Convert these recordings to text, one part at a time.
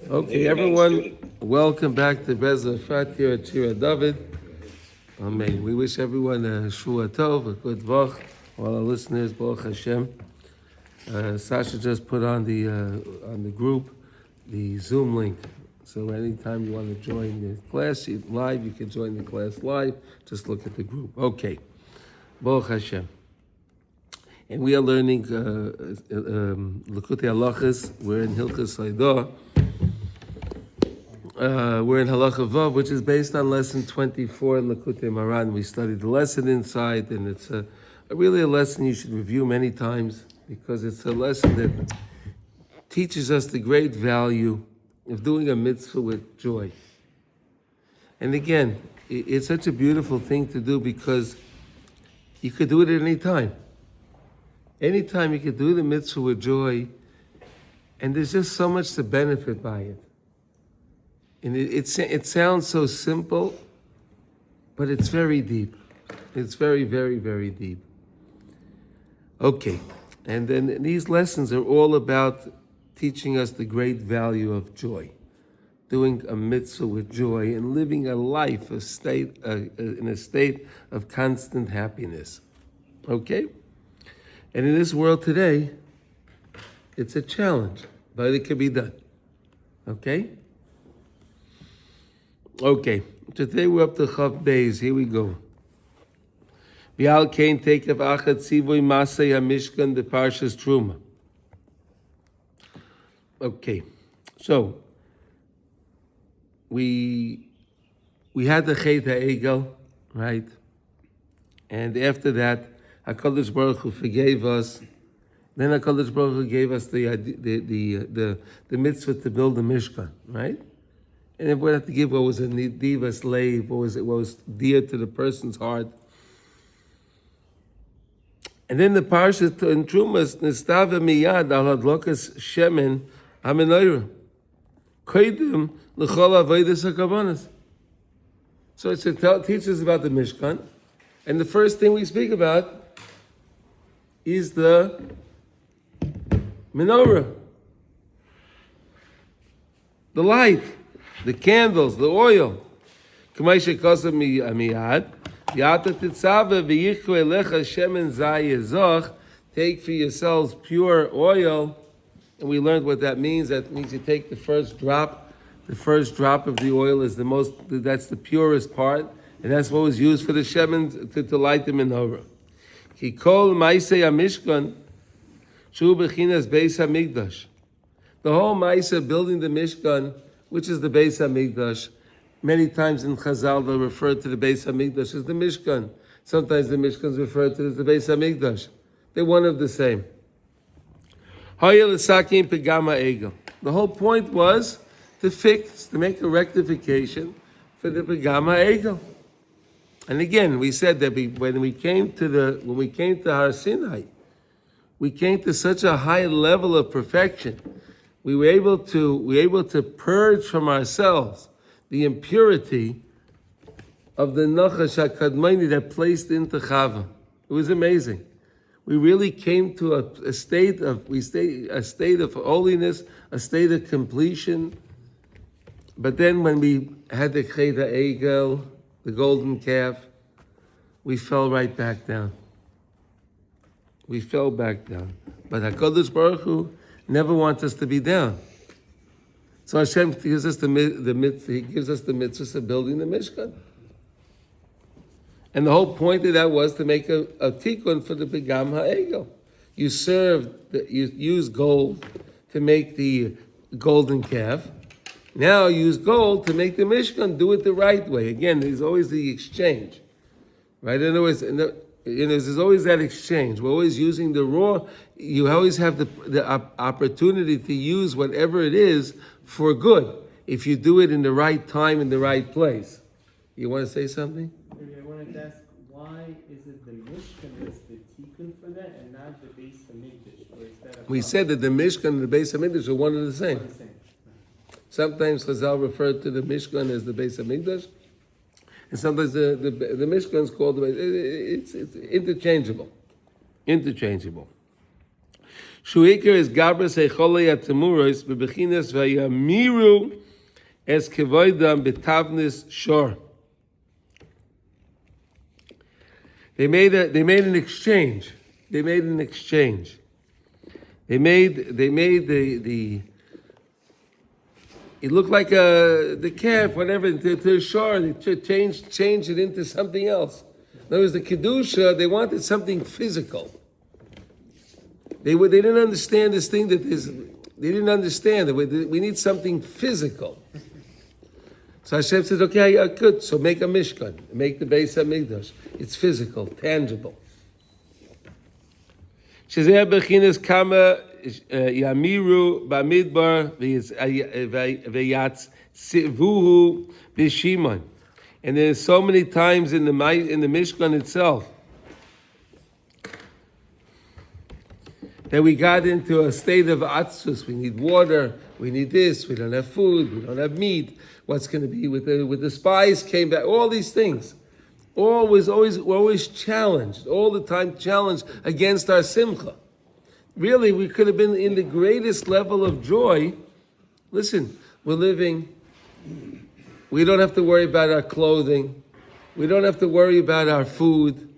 Okay, everyone, welcome back to Breslov Efrat here at Shira David. Amen. We wish everyone a Refuah Tov, a good vach. All our listeners, Baruch Hashem. Sasha just put on the group the Zoom link. So anytime you want to join the class live, you can join the class live. Just look at the group. Okay, Baruch Hashem. And we are learning Likutey Halachos. We're in Hilchos Haidah. We're in Halachos, which is based on lesson 24 in Likutey Maran. We studied the lesson inside, and it's really a lesson you should review many times because it's a lesson that teaches us the great value of doing a mitzvah with joy. And again, it's such a beautiful thing to do because you could do it at any time. Anytime you could do the mitzvah with joy, and there's just so much to benefit by it. And it sounds so simple, but it's very deep. It's very, very, very deep. Okay, and then these lessons are all about teaching us the great value of joy, doing a mitzvah with joy and living a life, in a state of constant happiness. Okay? And in this world today, it's a challenge, but it can be done. Okay? Okay, so today we're up to Chav Beis. Here we go. V'al kein tekev achat tzivoy masei hamishkan the Parshas Truma. Okay, so we had the Chet HaEgel, right? And after that, HaKadosh Baruch Hu forgave us. Then HaKadosh Baruch Hu gave us the mitzvah to build the Mishkan, right? And if we had to give what was a diva slave, what was dear to the person's heart. And then the parsha in Trumas, Nistava miyad al hadlokas shemen hamenayra. Koidim l'chol avodas hakavanas. So it teaches about the Mishkan. And the first thing we speak about is the menorah. The light. The candles, the oil. Take for yourselves pure oil. And we learned what that means. That means you take the first drop. The first drop of the oil is that's the purest part. And that's what was used for the shemen to light the menorah. The whole Maisa building the Mishkan, which is the Beis HaMikdash. Many times in Chazal they refer to the Beis HaMikdash as the Mishkan. Sometimes the Mishkan is referred to as the Beis HaMikdash. They're one of the same. The whole point was to make a rectification for the Pegam HaEgel. And again, we said that when we came to Har Sinai, we came to such a high level of perfection. We were able to purge from ourselves the impurity of the Nachash HaKadmoni that placed into Chava. It was amazing. We really came to a state of holiness, a state of completion. But then when we had the Chet HaEgel, the golden calf, we fell right back down. We fell back down. But HaKadosh Baruch Hu never wants us to be down. So Hashem gives us the mitzvah. He gives us the mitzvah of building the Mishkan. And the whole point of that was to make a tikkun for the Pegam HaEgel. You use gold to make the golden calf. Now use gold to make the Mishkan. Do it the right way. Again, there's always the exchange. Right? In other words, there's always that exchange. We're always using the raw. You always have the opportunity to use whatever it is for good if you do it in the right time in the right place. You want to say something? Maybe I wanted to ask, why is it the Mishkan that's the tikkun for that and not the Beis HaMikdash? Or is that We said that the Mishkan and the Beis HaMikdash are one and the same. Sometimes Razel referred to the Mishkan as the Beis HaMikdash. And sometimes the Mishkan is called it's interchangeable. Interchangeable. Shuikar is Gabras Echolei Atamuros, Bebechinas Vayamiru Es Kevoidam Betavnis Shor. They made an exchange. They made the it looked like the calf, whatever, to a shore. They changed it into something else. In other words, the kedusha, they wanted something physical. They didn't understand this thing that is. They didn't understand that we need something physical. So Hashem says, okay, good. So make a mishkan, make the Beis Hamikdash. It's physical, tangible. Shezeh bechinas kama yamiru bamidbar v'yatz sivuhu b'shimon. And there's so many times in the Mishkan itself that we got into a state of atzus. We need water. We need this. We don't have food. We don't have meat. What's going to be with the spies came back? All these things. We're always challenged. All the time challenged against our simcha. Really, we could have been in the greatest level of joy. Listen, we're living. We don't have to worry about our clothing. We don't have to worry about our food.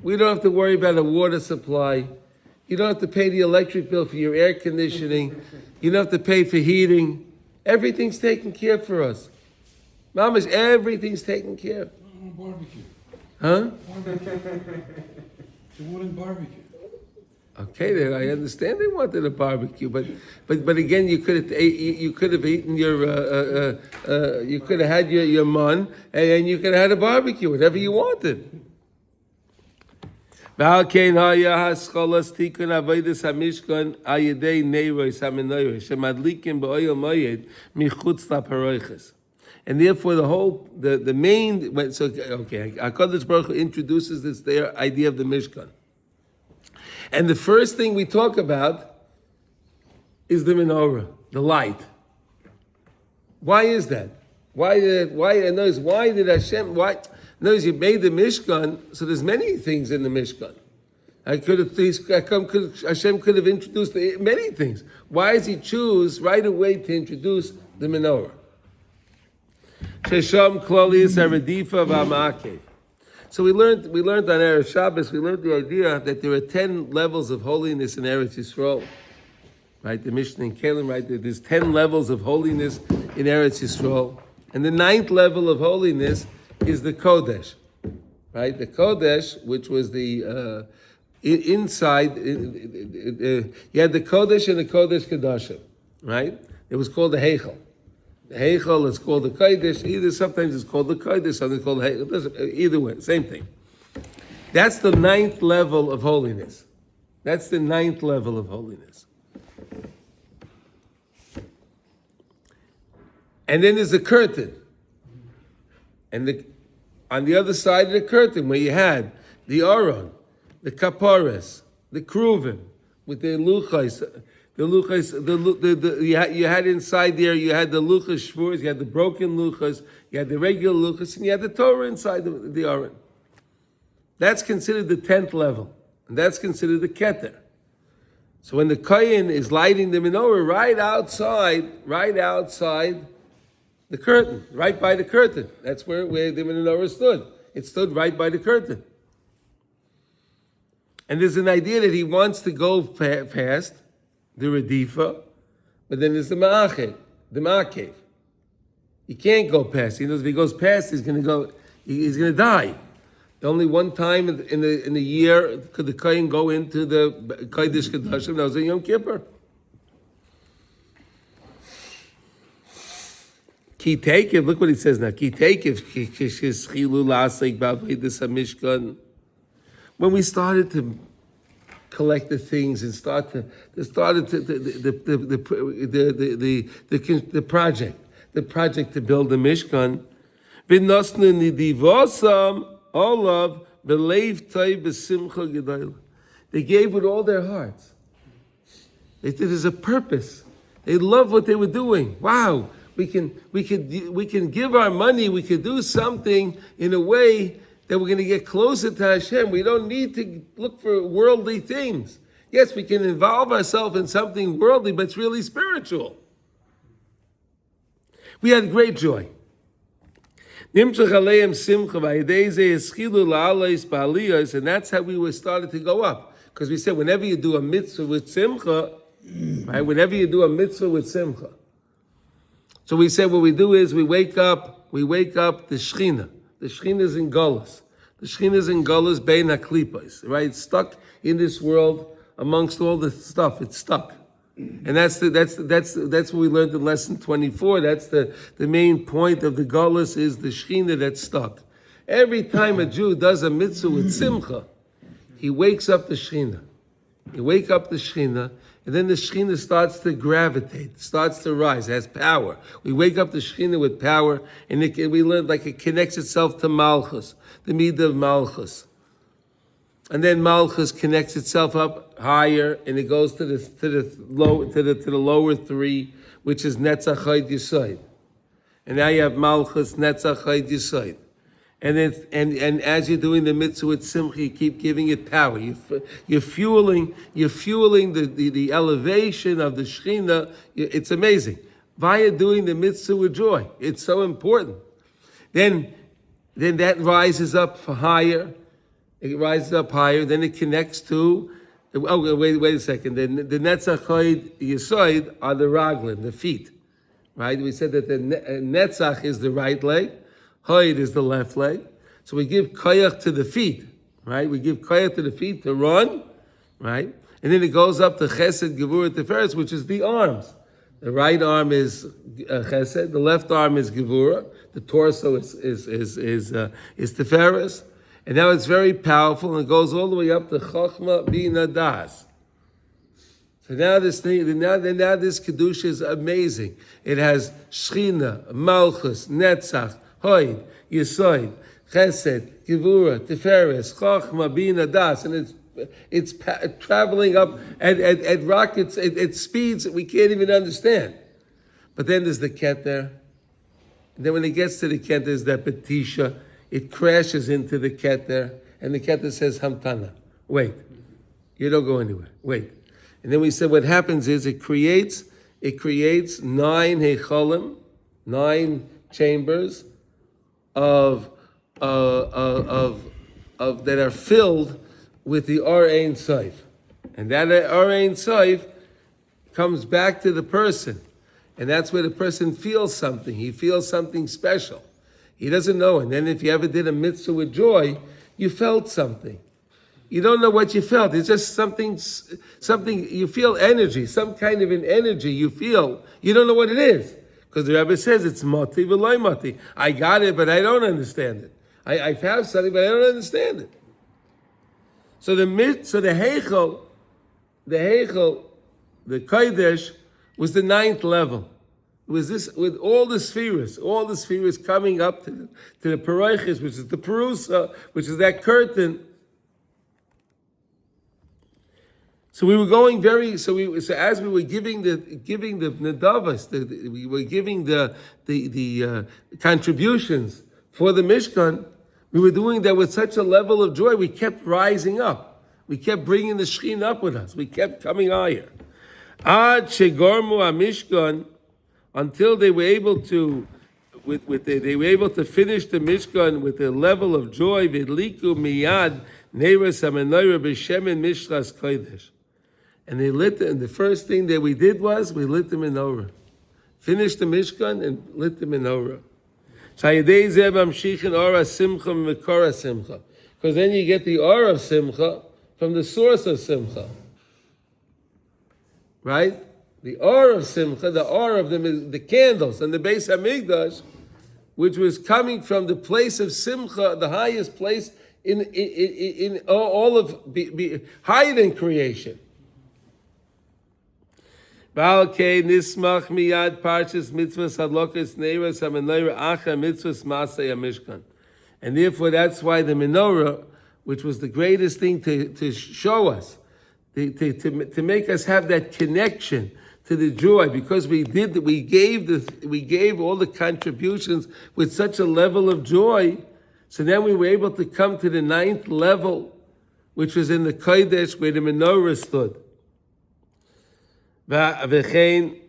We don't have to worry about a water supply. You don't have to pay the electric bill for your air conditioning. You don't have to pay for heating. Everything's taken care of for us. Mamash, everything's taken care of. Barbecue. Huh? They wanted barbecue. Okay, I understand they wanted a barbecue, but again, you could have eaten your you could have had your mun, and you could have had a barbecue, whatever you wanted. And therefore, the main, so okay, HaKadosh Baruch Hu introduces their idea of the Mishkan. And the first thing we talk about is the menorah, the light. Why is that? Why did Hashem, notice you made the Mishkan, so there's many things in the Mishkan. Hashem could have introduced many things. Why does he choose right away to introduce the menorah? Shesham Klolis Aradifa V'Amakev. So we learned on Erev Shabbos, we learned the idea that there are 10 levels of holiness in Eretz Yisrael. Right, the Mishnah in Kelim, right, there's 10 levels of holiness in Eretz Yisrael. And the 9th level of holiness is the Kodesh. Right, the Kodesh, which was the inside, you had the Kodesh and the Kodesh Kedoshim. Right, it was called the Heichal. The Heichal is called the Kodesh. Sometimes it's called the Kodesh, sometimes it's called the Heichal. Either way, same thing. That's the 9th level of holiness. That's the 9th level of holiness. And then there's a curtain. And on the other side of the curtain, where you had the Aron, the Kaparas, the Kruvim, with the Luchais, you had inside there, you had the Luchas Shvurs, you had the broken Luchas, you had the regular Luchas, and you had the Torah inside the Aron. That's considered the 10th level, and that's considered the Keter. So when the Kohen is lighting the menorah right outside the curtain, right by the curtain, that's where the menorah stood. It stood right by the curtain. And there's an idea that he wants to go past the Redifa, but then there's the Ma'akev. He can't go past. He knows if he goes past, he's going to die. Only one time in the year could the Kohen go into the Kodesh Kedoshim. That was in Yom Kippur. Ki Tekev, look what he says now. Ki Tekev, Kishilu Lasek Bavaydas HaMishkan. When we started to collect the things and started the project to build the Mishkan. V'nosnu nidivosam olav b'leiv tov b'simcha gedolah. They gave with all their hearts. There's a purpose. They love what they were doing. Wow, we can give our money. We could do something in a way that we're going to get closer to Hashem. We don't need to look for worldly things. Yes, we can involve ourselves in something worldly, but it's really spiritual. We had great joy. And that's how we were started to go up. Because we said whenever you do a mitzvah with simcha, right? Whenever you do a mitzvah with simcha. So we said what we do is we wake up the Shechina. The Shechina is in Golos. The Shechina is in Golos bein haklippos, right? It's stuck in this world amongst all the stuff. It's stuck. And that's what we learned in lesson 24. That's the main point of the Golos is the Shechina that's stuck. Every time a Jew does a mitzvah with simcha, he wakes up the Shechina. You wake up the Shechina, and then the Shechina starts to gravitate, starts to rise, it has power. We wake up the Shechina with power, and we learn like it connects itself to Malchus, the Midah of Malchus. And then Malchus connects itself up higher, and it goes to the lower three, which is Netzach Chod Yesod. And now you have Malchus, Netzach Chod Yesod. And as you're doing the mitzvah with simcha, you keep giving it power. You're fueling the elevation of the Shechina. It's amazing. Via doing the mitzvah with joy, it's so important. Then that rises up higher. It rises up higher. Then it connects to. Oh, wait a second. The Netzach Chod Yesod are the raglan, the feet, right? We said that the Netzach is the right leg. Hoid is the left leg. So we give koyach to the feet, right? We give koyach to the feet to run, right? And then it goes up to chesed, gevurah, teferes, which is the arms. The right arm is chesed, the left arm is gevurah, the torso is teferes. And now it's very powerful, and it goes all the way up to chokhmah, bina, das. So now this kedusha is amazing. It has Shechina, Malchus, Netzach, Hoid, Yesod, Chesed, Gevurah, Tiferes, Chochma, Bina, Das, and it's traveling up at rockets, at speeds that we can't even understand. But then there's the Keter. And then when it gets to the Keter, there's that Betisha. It crashes into the Keter, and the Keter says, Hamtana, wait, you don't go anywhere, wait. And then we said what happens is it creates 9 Heicholim, 9 chambers, of that are filled with the Or Ein Sof. And that Or Ein Sof comes back to the person. And that's where the person feels something. He feels something special. He doesn't know. And then if you ever did a mitzvah with joy, you felt something. You don't know what you felt. It's just something, you feel energy, some kind of an energy you feel. You don't know what it is. Because the Rebbe says it's mati v'loy mati. I got it, but I don't understand it. I have something, but I don't understand it. So the Heichel, the Kodesh was the 9th level. It was this with all the spheres coming up to the Paroiches, which is the Perusa, which is that curtain. So we were going as we were giving the nedavos, we were giving the contributions for the Mishkan. We were doing that with such a level of joy. We kept rising up. We kept bringing the Shechina up with us. We kept coming higher. Ad shegormu Mishkan, until they were able to, they were able to finish the Mishkan with a level of joy. Vidliku miyad neiras hamenorah b'shemen mishras kodesh. And they lit and the first thing that we did was we lit the menorah. Finished the Mishkan and lit the menorah. Because then you get the aura of simcha from the source of simcha. Right? The aura of simcha, the aura of the candles and the Beis Hamikdash, which was coming from the place of simcha, the highest place in all of higher than creation. Balkei nismach miyad parshas mitzvahs halachos neiros hamenorah acha mitzvahs masay hamishkan, and therefore that's why the menorah, which was the greatest thing to show us, to make us have that connection to the joy, because we gave all the contributions with such a level of joy, so then we were able to come to the 9th level, which was in the Kodesh where the menorah stood. V'chein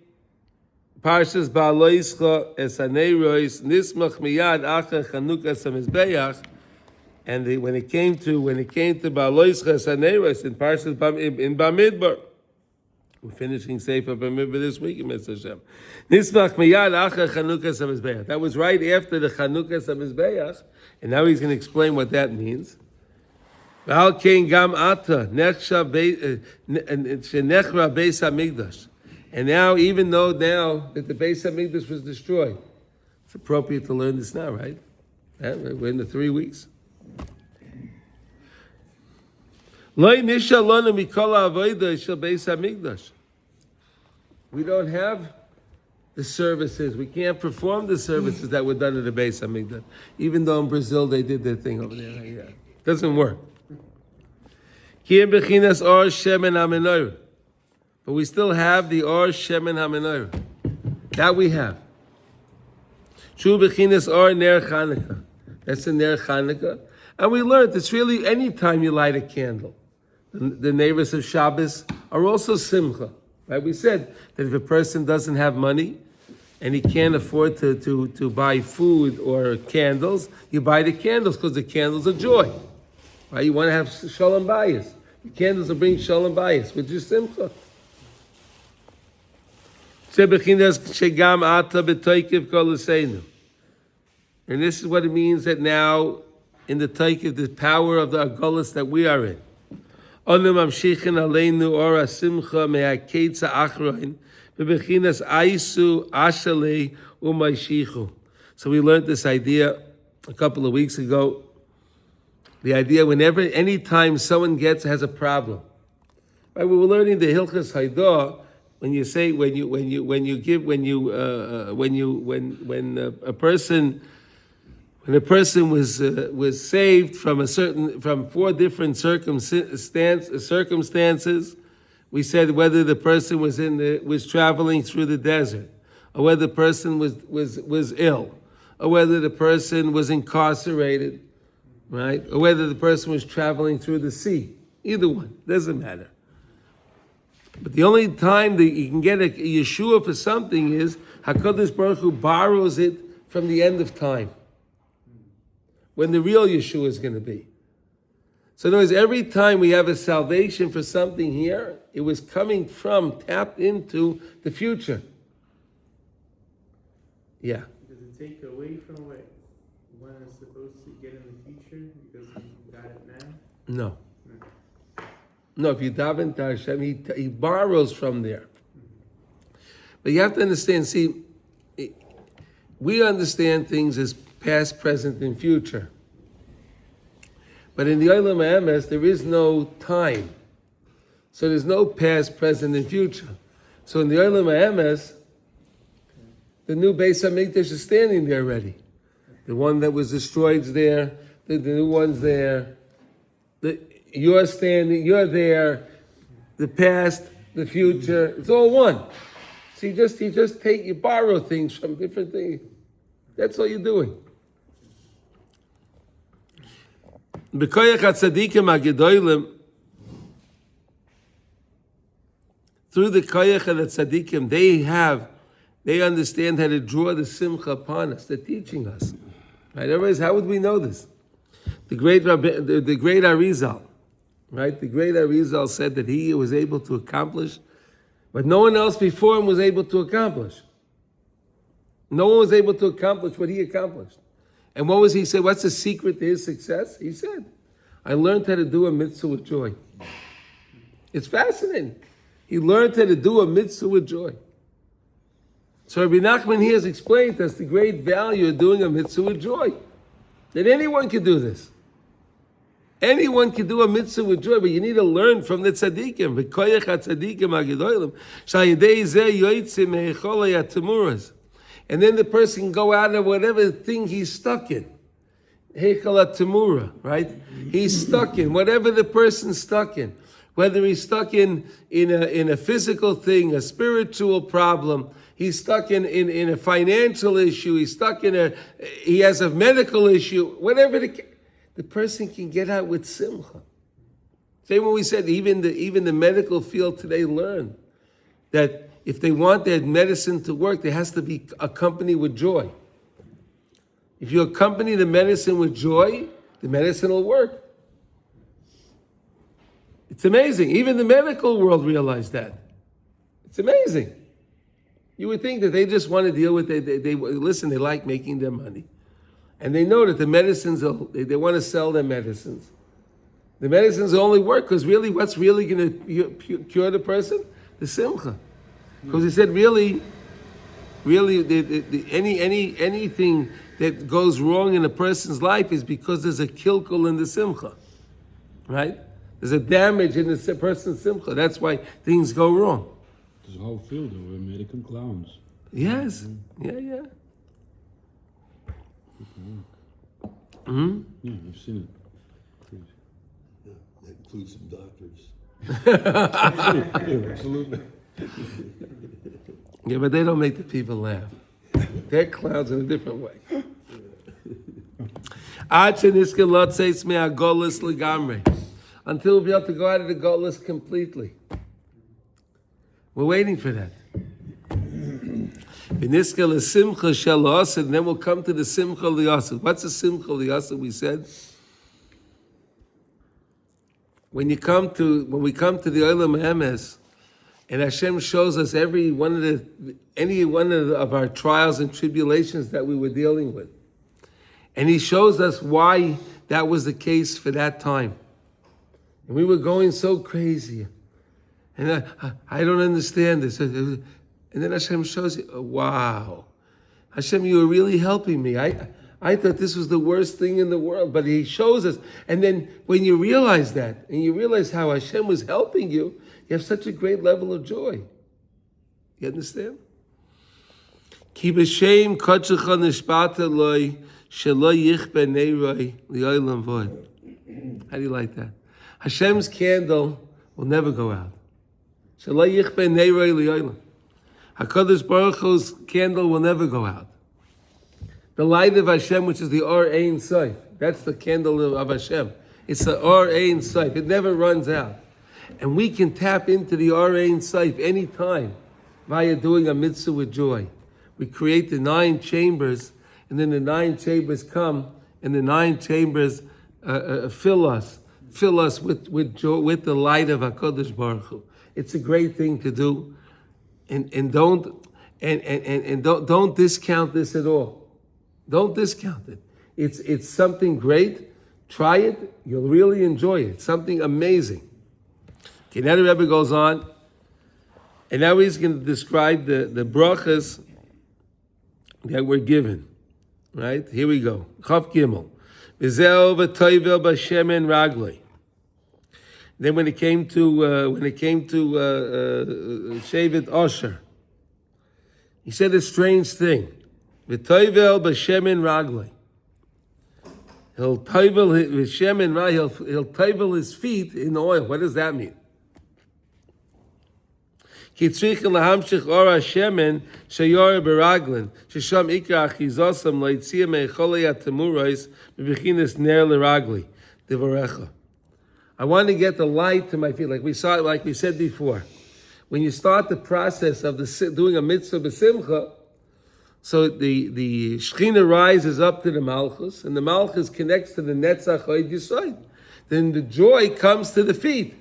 Parshas Ba'aloischa Esaneirois Nismach Miyad Acher Chanukas HaMizbeach. And when it came to Ba'aloischa Esaneirois in Parshas in Bamidbar, we're finishing Sefer Bamidbar this week in Mitzvah Hashem. Nismach Miyad Acher Chanukas HaMizbeach. That was right after the Chanukas HaMizbeach, and now he's going to explain what that means. V'al kein gam ata nechra beis hamikdash. And now, even though now that the Beis Hamikdash was destroyed, it's appropriate to learn this now, right? Yeah, we're in the 3 weeks. We don't have the services. We can't perform the services that were done at the Beis Hamikdash, even though in Brazil they did their thing over there. Yeah. It doesn't work. But we still have the Or Shemen HaMenorah. That we have. Shu Bechinas Or Ner Chanukah. That's the Ner Chanukah. And we learned it's really any time you light a candle. The neighbors of Shabbos are also Simcha. Right? We said that if a person doesn't have money and he can't afford to buy food or candles, you buy the candles because the candles are joy. Right? You want to have Shalom Bayis. The candles will bring Shalom Bayis, which is Simcha. And this is what it means that now in the Taikiv, the power of the Agolas that we are in. So we learned this idea a couple of weeks ago. The idea anytime someone has a problem. Right, we were learning the Hilchas Haidah. When a person was saved from 4 different circumstances, we said whether the person was traveling through the desert, or whether the person was ill, or whether the person was incarcerated, right, or whether the person was traveling through the sea. Either one, doesn't matter. But the only time that you can get a Yeshua for something is HaKadosh Baruch Hu borrows it from the end of time, when the real Yeshua is going to be. So in other words, every time we have a salvation for something here, it was tapped into the future. Yeah. Does it take away from what one is supposed to get in the future because you got it now? No. No, if you daven to Hashem, he borrows from there. But you have to understand, we understand things as past, present, and future. But in the Olam HaEmes, there is no time. So there's no past, present, and future. So in the Olam HaEmes, the new Beis HaMikdash is standing there already. The one that was destroyed is there, the new one's there. You're standing, you're there, the past, the future, it's all one. So you borrow things from different things. That's all you're doing. B'koyach hatzadikim hagedolim, through the koyach of the tzadikim, they understand how to draw the simcha upon us. They're teaching us. Right? Otherwise, how would we know this? The great Razel. Right? The great Razel said that he was able to accomplish what no one else before him was able to accomplish. No one was able to accomplish what he accomplished. And what was he say? What's the secret to his success? He said, I learned how to do a mitzvah with joy. It's fascinating. He learned how to do a mitzvah with joy. So Rabbi Nachman here has explained to us the great value of doing a mitzvah with joy. That anyone can do this. Anyone can do a mitzvah with joy, but you need to learn from the tzaddikim. V'koyach ha-tzaddikim ha-gedolim, sh'ayidei zeh yoytzim me'echolei ha-temuras. And then the person can go out of whatever thing he's stuck in. Heichal ha-temura, right? He's stuck in, whatever the person's stuck in. Whether he's stuck in a physical thing, a spiritual problem, he's stuck in a financial issue, he has a medical issue, whatever the person can get out with simcha. Same when we said even the medical field today learned that if they want their medicine to work, there has to be accompanied with joy. If you accompany the medicine with joy, the medicine will work. It's amazing. Even the medical world realized that. It's amazing. You would think that they just want to deal with it. They listen, they like making their money. And they know that the medicines, they want to sell their medicines. The medicines only work because really, what's really going to cure the person? The simcha. Because he said, really, anything that goes wrong in a person's life is because there's a kilkul in the simcha, right? There's a damage in the person's simcha. That's why things go wrong. There's a whole field of American clowns. Yes. Yeah. Mm-hmm. Yeah, I've seen it. Yeah, that includes some doctors. Yeah, absolutely. Yeah, but they don't make the people laugh. They're clowns in a different way. Until we'll be able to go out of the golus completely. We're waiting for that. And then we'll come to the simcha liyasad. What's the simcha liyasad? We said when we come to the olam emes, and Hashem shows us any one of our trials and tribulations that we were dealing with, and He shows us why that was the case for that time, and we were going so crazy, and I don't understand this. And then Hashem shows you, oh, wow, Hashem, you were really helping me. I thought this was the worst thing in the world, but He shows us. And then when you realize that, and you realize how Hashem was helping you, you have such a great level of joy. You understand? Ki b'shem kodshecha nishbata loy shelo yichbe neiroi li'olam v'od. How do you like that? Hashem's candle will never go out. Shelo yichbe neiroi li'olam. HaKadosh Baruch Hu's candle will never go out. The light of Hashem, which is the Or Ein Sof, that's the candle of Hashem. It's the Or Ein Sof. It never runs out. And we can tap into the Or Ein Sof anytime via doing a mitzvah with joy. We create the 9 chambers, and then the 9 chambers come, and the 9 chambers fill us with joy, with the light of HaKadosh Baruch Hu. It's a great thing to do. And don't discount this at all. Don't discount it. It's something great. Try it. You'll really enjoy it. Something amazing. Okay, now the Rebbe goes on, and now he's going to describe the brachas that were given. Right? Here we go. Chav Gimel. V'zeh v'toivel b'shemen ragloi. Then when it came to Shevet Osher, he said a strange thing. V'toivel b'shemen ragloi. He'll toivel his feet in oil. What does that mean? Ki tzrichen lahamshich or hashemen sheyor beraglin shesham ikra achizosam loitzia meicholei atamurais bebechinas ner leragli devarecha. I want to get the light to my feet, like we said before. When you start the process of doing a mitzvah b'simcha, so the Shechina rises up to the Malchus, and the Malchus connects to the Netzach Hod Yesod. Then the joy comes to the feet.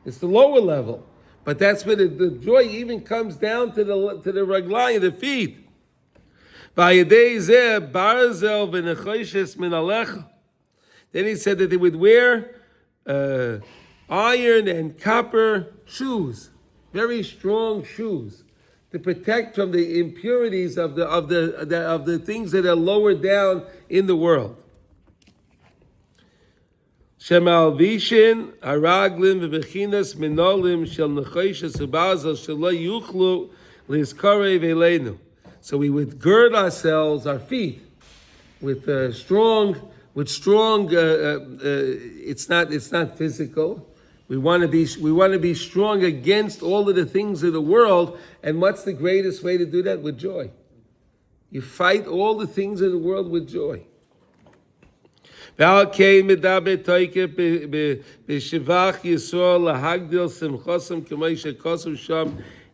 It's the lower level, but that's where the joy even comes down to the raglayim, the feet. V'ayedei zeh Breslov Efrat min alecha. Then he said that they would wear iron and copper shoes, very strong shoes, to protect from the impurities of the things that are lower down in the world. Shemal vishin haraglim v'bechinas minolim shel nechoshes ubazel shelo yuchlu lizkarei v'eleinu. So we would gird ourselves, our feet, with strong. It's not physical. We want to be strong against all of the things of the world. And what's the greatest way to do that? With joy. You fight all the things of the world with joy. ועל כן מדבר תוקף בשבח יסוד להגדיל שמחוסם כמו שכוסם שם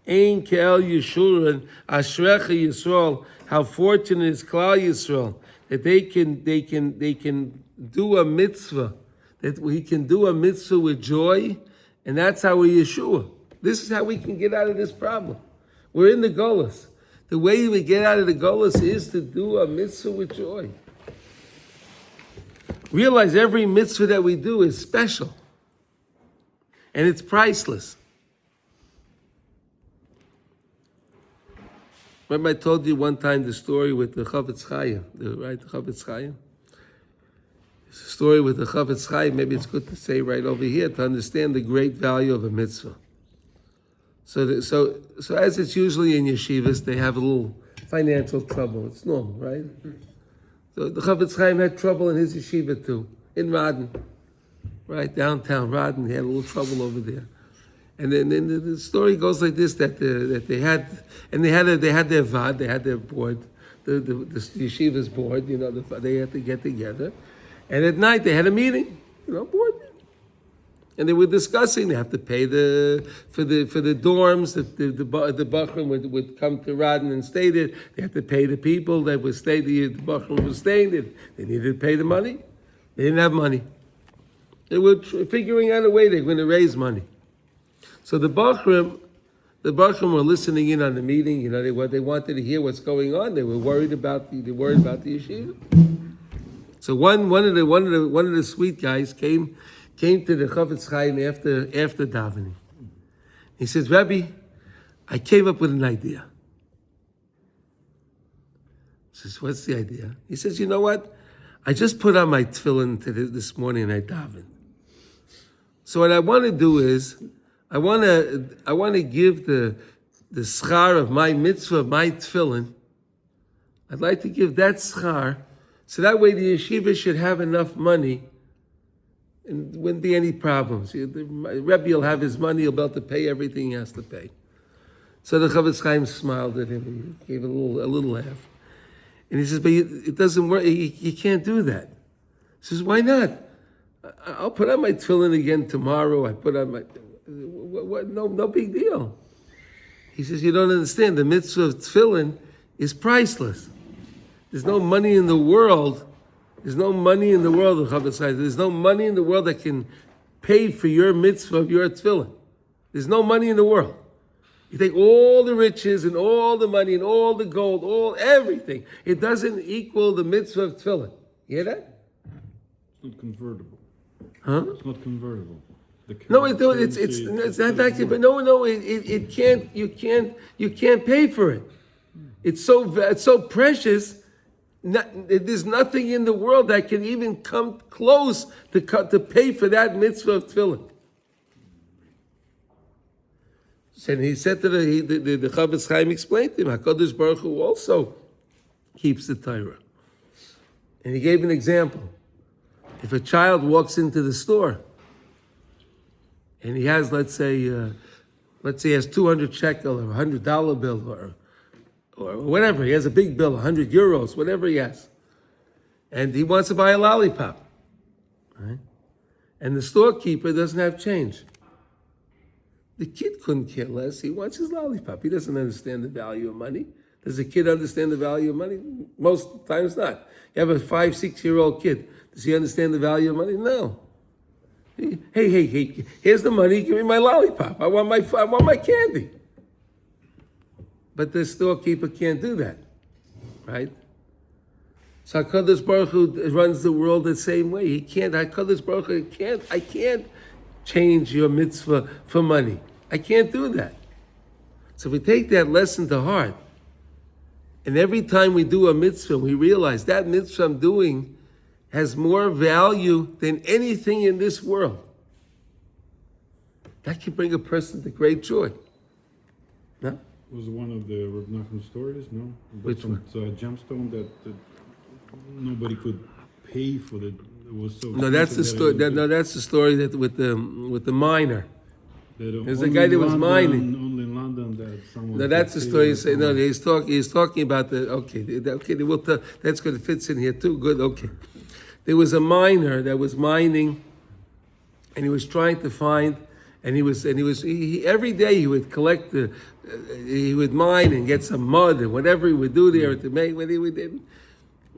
ein kel Yeshurun, Ashrecha Yisrael, how fortunate is Klal Yisrael, that they can do a mitzvah, that we can do a mitzvah with joy, and that's how we Yeshua. This is how we can get out of this problem. We're in the Golus. The way we get out of the Golus is to do a mitzvah with joy. Realize every mitzvah that we do is special, and it's priceless. Remember I told you one time the story with the Chavetz Chaim, right? The Chavetz Chaim? It's a story with the Chavetz Chaim. Maybe it's good to say right over here to understand the great value of a mitzvah. So as it's usually in yeshivas, they have a little financial trouble. It's normal, right? So the Chavetz Chaim had trouble in his yeshiva too, in Radin, right? Downtown Radin, he had a little trouble over there. And then the story goes like this: that they had their vad, they had their board, the yeshiva's board. You know, they had to get together, and at night they had a meeting. You know, board meeting, and they were discussing. They have to pay for the dorms. The Bachram would come to Radin and stay there. They had to pay the people that would stay there. The Bachram was staying there. They needed to pay the money. They didn't have money. They were figuring out a way they're going to raise money. So the Bachram were listening in on the meeting. You know, they wanted to hear what's going on. They were worried about the yeshiva. So one of the sweet guys came to the Chavetz Chaim after davening. He says, Rabbi, I came up with an idea. He says, what's the idea? He says, you know what? I just put on my tefillin this morning and I davened. So what I want to do is, I want to give the schar of my mitzvah, my tefillin. I'd like to give that schar, so that way the yeshiva should have enough money, and there wouldn't be any problems. The Rebbe will have his money; he'll be able to pay everything he has to pay. So the Chavetz Chaim smiled at him. He gave a little laugh, and he says, "But it doesn't work. You can't do that." He says, "Why not? I'll put on my tefillin again tomorrow. I put on my." No big deal. He says, you don't understand. The mitzvah of tefillin is priceless. There's no money in the world. There's no money in the world, the Chavetz Chaim. There's no money in the world that can pay for your mitzvah of your tefillin. There's no money in the world. You take all the riches and all the money and all the gold, everything. It doesn't equal the mitzvah of tefillin. You hear that? It's not convertible. Huh? It's not convertible. No, it's not actually, but no, it can't. You can't pay for it. It's so precious. There's nothing in the world that can even come close to pay for that mitzvah of tefillin. And he said to the Chavetz Chaim explained to him, HaKadosh Baruch Hu also keeps the Torah, and he gave an example. If a child walks into the store, and he has, let's say he has 200 shekel or $100 bill or whatever. He has a big bill, 100 euros, whatever he has. And he wants to buy a lollipop. Right? And the storekeeper doesn't have change. The kid couldn't care less. He wants his lollipop. He doesn't understand the value of money. Does the kid understand the value of money? Most times not. You have a 5-6-year-old kid. Does he understand the value of money? No. Hey, here's the money, give me my lollipop. I want my candy. But the storekeeper can't do that, right? So HaKadosh Baruch Hu runs the world the same way. He can't, HaKadosh Baruch Hu I can't change your mitzvah for money. I can't do that. So we take that lesson to heart, and every time we do a mitzvah, we realize that mitzvah I'm doing has more value than anything in this world. That can bring a person to great joy. No? Was one of the Reb Nachman stories, no? Which one? Gemstone that nobody could pay for it. It was so. No, that's the story. That's the story that with the miner. There's a guy that was mining. Only in London that someone. No, that's the story. He's talking about the. Okay. We'll tell, that's good. It fits in here too. Good. Okay. there was a miner that was mining, and he was trying to find, and he every day he would collect he would mine and get some mud and whatever he would do there to make what he would do.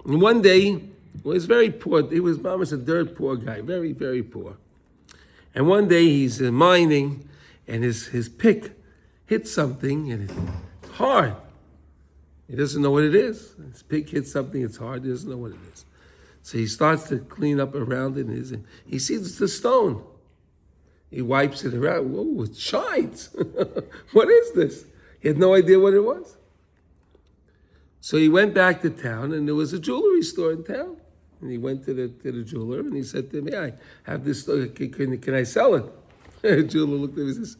And one day, he was very poor. He was almost a dirt poor guy, very, very poor. And one day he's mining, and his pick hits something, and it's hard. He doesn't know what it is. His pick hits something, it's hard, he doesn't know what it is. So he starts to clean up around it, and he sees it's a stone. He wipes it around. Whoa, it shines. What is this? He had no idea what it was. So he went back to town, and there was a jewelry store in town. And he went to the jeweler, and he said to him, "Yeah, I have this store. Can I sell it?" The jeweler looked at him and says,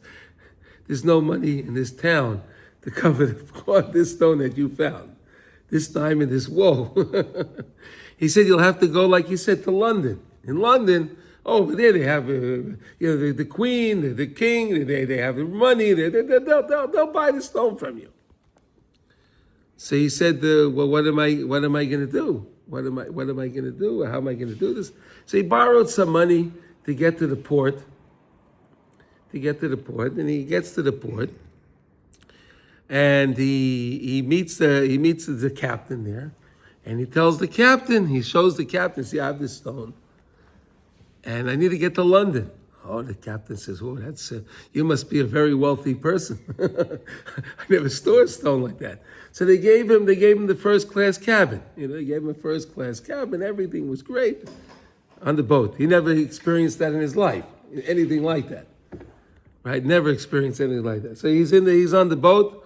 "There's no money in this town to cover the cost of this stone that you found. This diamond is whoa." He said, "You'll have to go, like you said, to London. In London, over there they have the queen, the king. They have the money. They'll buy the stone from you." So he said, "Well, what am I going to do? What am I going to do? How am I going to do this?" So he borrowed some money to get to the port. And he gets to the port, and he meets the captain there, and he tells the captain, he shows the captain, "See, I have this stone, and I need to get to London." Oh, the captain says, "Oh, that's you must be a very wealthy person." I never saw a stone like that. So they gave him the first class cabin. They gave him a first class cabin. Everything was great on the boat. He never experienced that in his life, anything like that. Right? Never experienced anything like that. So he's on the boat,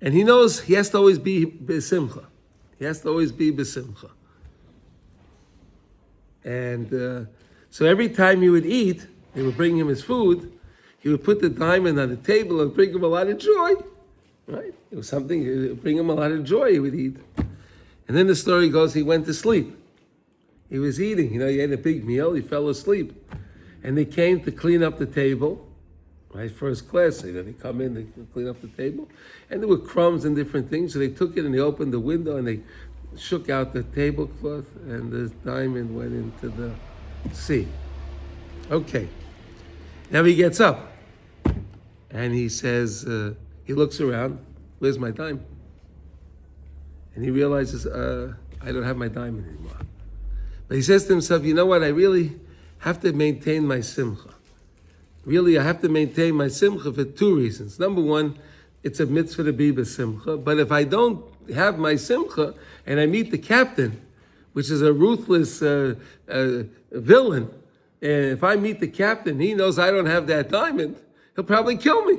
and he knows he has to always be besimcha. He has to always be besimcha. And so every time he would eat, they would bring him his food. He would put the diamond on the table and bring him a lot of joy. Right? It was something, it would bring him a lot of joy, he would eat. And then the story goes, he went to sleep. He was eating, he had a big meal, he fell asleep. And they came to clean up the table, right? First class, they come in, they clean up the table. And there were crumbs and different things, so they took it and they opened the window and they shook out the tablecloth, and the diamond went into the sea. Okay. Now he gets up and he says, he looks around, "Where's my diamond?" And he realizes, I don't have my diamond anymore. But he says to himself, "You know what? I really have to maintain my simcha. Really, I have to maintain my simcha for two reasons. Number one, it's a mitzvah to be besimcha. But if I don't have my simcha and I meet the captain, which is a ruthless villain, and if I meet the captain, he knows I don't have that diamond, he'll probably kill me."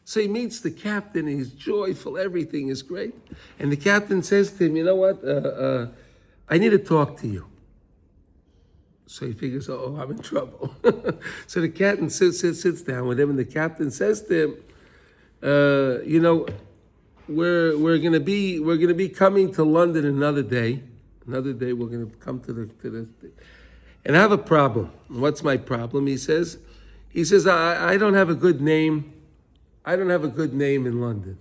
So he meets the captain, and he's joyful, everything is great. And the captain says to him, "You know what, I need to talk to you." So he figures, "Oh, I'm in trouble." So the captain sits down with him, and the captain says to him, we're going to be coming to London another day. Another day we're going to come to the and I have a problem. What's my problem? He says, I don't have a good name. I don't have a good name in London.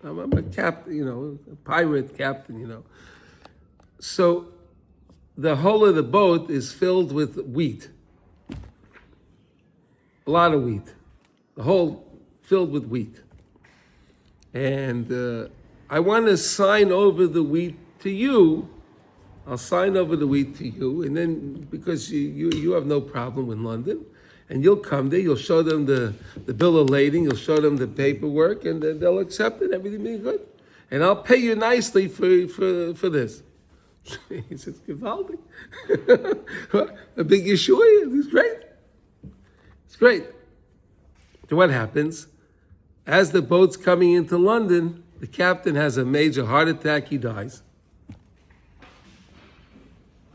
I'm a captain, a pirate captain, So the whole of the boat is filled with wheat. A lot of wheat. The whole filled with wheat. And I want to sign over the wheat to you. I'll sign over the wheat to you. And then, because you have no problem in London, and you'll come there, you'll show them the bill of lading, you'll show them the paperwork, and then they'll accept it, everything will be good. And I'll pay you nicely for this. He says, "Gewaldig." A big Yeshua, it's great. It's great. So what happens? As the boat's coming into London, the captain has a major heart attack, he dies.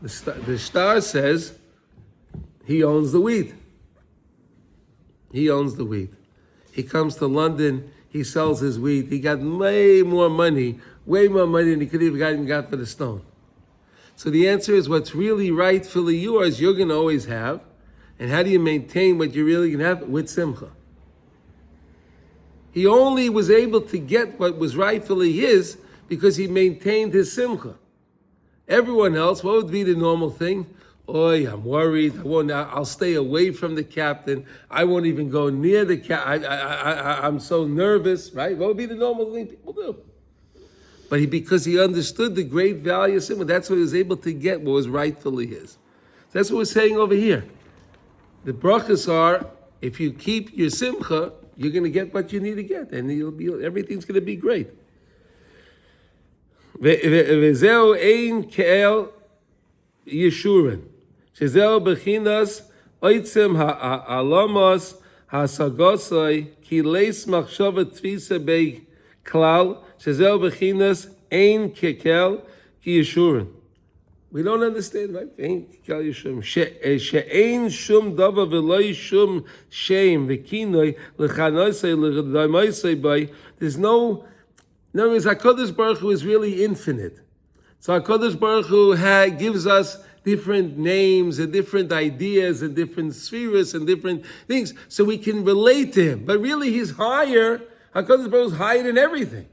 The star says he owns the wheat. He owns the wheat. He comes to London, he sells his wheat, he got way more money than he could even got for the stone. So the answer is, what's really rightfully yours, you're going to always have. And how do you maintain what you're really going to have? With simcha. He only was able to get what was rightfully his because he maintained his simcha. Everyone else, what would be the normal thing? Oy, I'm worried. I'll stay away from the captain. I won't even go near the captain. I'm so nervous, right? What would be the normal thing people do? But because he understood the great value of simcha, that's what he was able to get, what was rightfully his. That's what we're saying over here. The brachas are, if you keep your simcha, you're going to get what you need to get, and everything's going to be great. Vezeu ein ke'el yeshurin, shezeu bechinas oitzem ha'alamos ha'sagosoi ki leis machshava tfisa bei klal, shezeu bechinas ein ke'el ki yeshurin. We don't understand, right? Ein ke'el yeshurin. She'ein shum dava v'loi shum shem v'kinoi l'chanosoi l'damoisoi bai. There's no... In other words, HaKadosh Baruch Hu is really infinite. So HaKadosh Baruch Hu gives us different names and different ideas and different spheres and different things so we can relate to him. But really he's higher. HaKadosh Baruch Hu is higher than everything.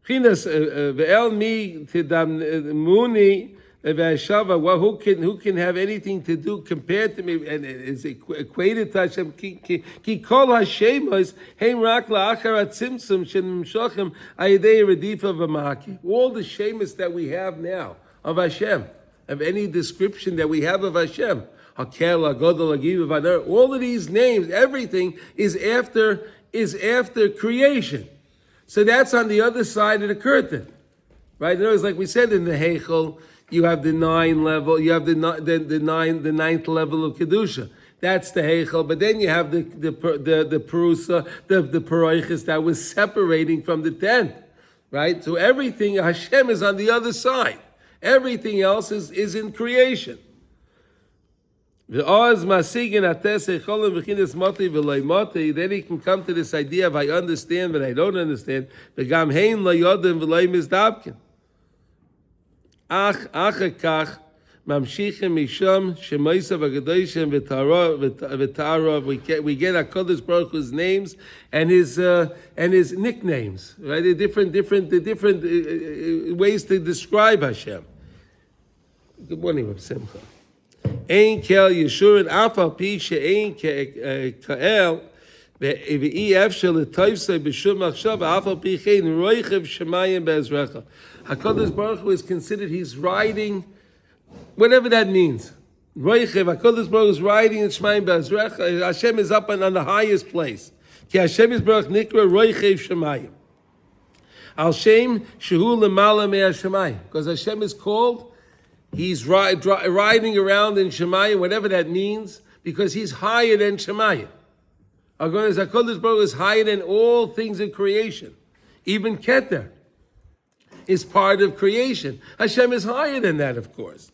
Ve'el mi tidamuni who can have anything to do compared to me and is equated to Hashem? Ki kol hashemos heim rak la'achar atzimtzum shenimshochem ayidei redifa v'maki. All the shemus that we have now of Hashem, of any description that we have of Hashem, Hakel, Hagodol, Hagiv, Vadar, all of these names, everything is after creation. So that's on the other side of the curtain, right? In other words, like we said in the Heichel, you have the 9 level, you have the ninth level of Kedusha. That's the Heichel, but then you have the Perusa, the Paroichis that was separating from the 10th, right? So everything, Hashem is on the other side. Everything else is in creation. Then he can come to this idea of I understand but I don't understand. ממשיכים משם שמייסה וקדושים ותארוב. We get HaKadosh Baruch Hu's names and his nicknames, right? The different ways to describe Hashem. Good morning, Reb Simcha. Ein kel yeshurin afal pi she'ein kael ve'i efshel l'toivsei b'shum machshav afal pi chein roichev shemayim be'ezrecha. HaKadosh Baruch Hu is considered he's riding, whatever that means. Roichev, HaKadosh Baruch Hu is riding in shemayim be'ezrecha. Hashem is up on the highest place. Ki Hashem is Baruch Nikra roichev shemayim. Al shem shehu lemala me'ashemayim. Because Hashem is called, he's riding around in Shemayim, whatever that means, because he's higher than Shemayim. HaKadosh Baruch Hu is higher than all things in creation. Even Keter is part of creation. Hashem is higher than that, of course.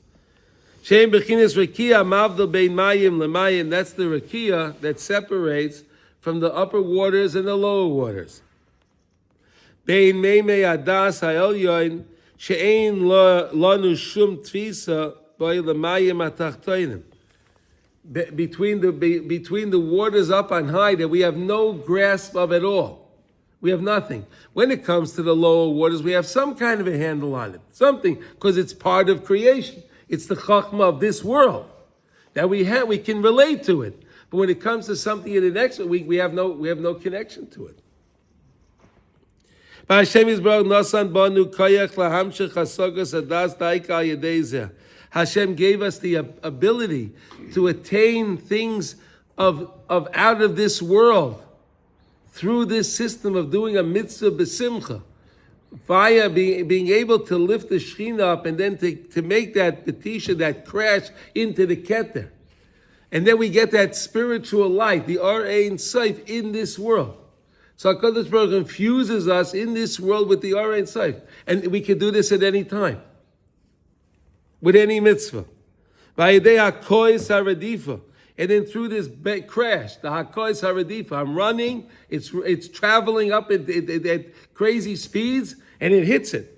Shem bechinas rakia mavdel bein mayim lemayim. That's the rakia that separates from the upper waters and the lower waters. Bein meimei adas ha'elyoin she'ein lanu shum tfisa by lemayim atachtoinim. Between the waters up on high that we have no grasp of at all. We have nothing. When it comes to the lower waters, we have some kind of a handle on it. Something, because it's part of creation. It's the chachma of this world that we can relate to it. But when it comes to something in the next week, we have no connection to it. Hashem gave us the ability to attain things of out of this world through this system of doing a mitzvah b'simcha, via being able to lift the Shekhinah up and then to make that betisha, that crash into the Keter. And then we get that spiritual light, the Ein Sof in this world. So HaKadosh Baruch Hu infuses us in this world with the Ein Sof. And we can do this at any time, with any mitzvah. Vayidei HaKois HaRadifa. And then through this crash, the HaKois HaRadifa, I'm running, it's traveling up at crazy speeds, and it hits it.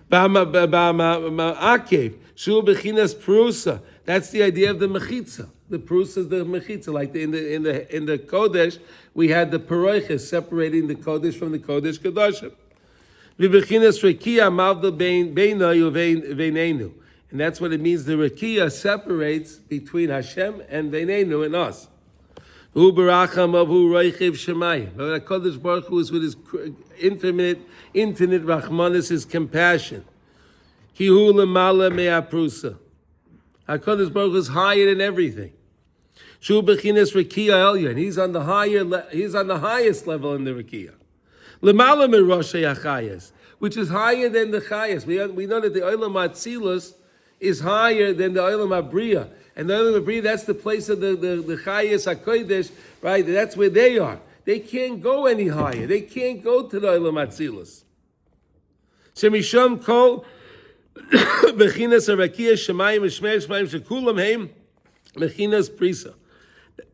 Ba'akev, Shul Bechinas Perusa. That's the idea of the Mechitza. The Perusa is the Mechitza. Like in the Kodesh, we had the Paroiches separating the Kodesh from the Kodesh Kodashim. V'bechinas rekia mavdil beinayu veinenu. And that's what it means. The rekia separates between Hashem and veinenu and us. Hu baracham avu reichiv shemayim. But HaKadosh Baruch Hu is with his infinite rachmanis, his compassion. Ki hu lemala me'aprusa. HaKadosh Baruch Hu is higher than everything. Shu bechinas rekia elyon. He's on the highest level in the rekia. Lemala me'roshei achayas, which is higher than the chayas. We know that the olam atzilus is higher than the olam abriya. And the olam abriya, that's the place of the chayas hakodesh, right? That's where they are. They can't go any higher. They can't go to the olam atzilus. Shemisham kol bechinas harakia shemayim v'shmei shemayim shekulam heim bechinas prisa.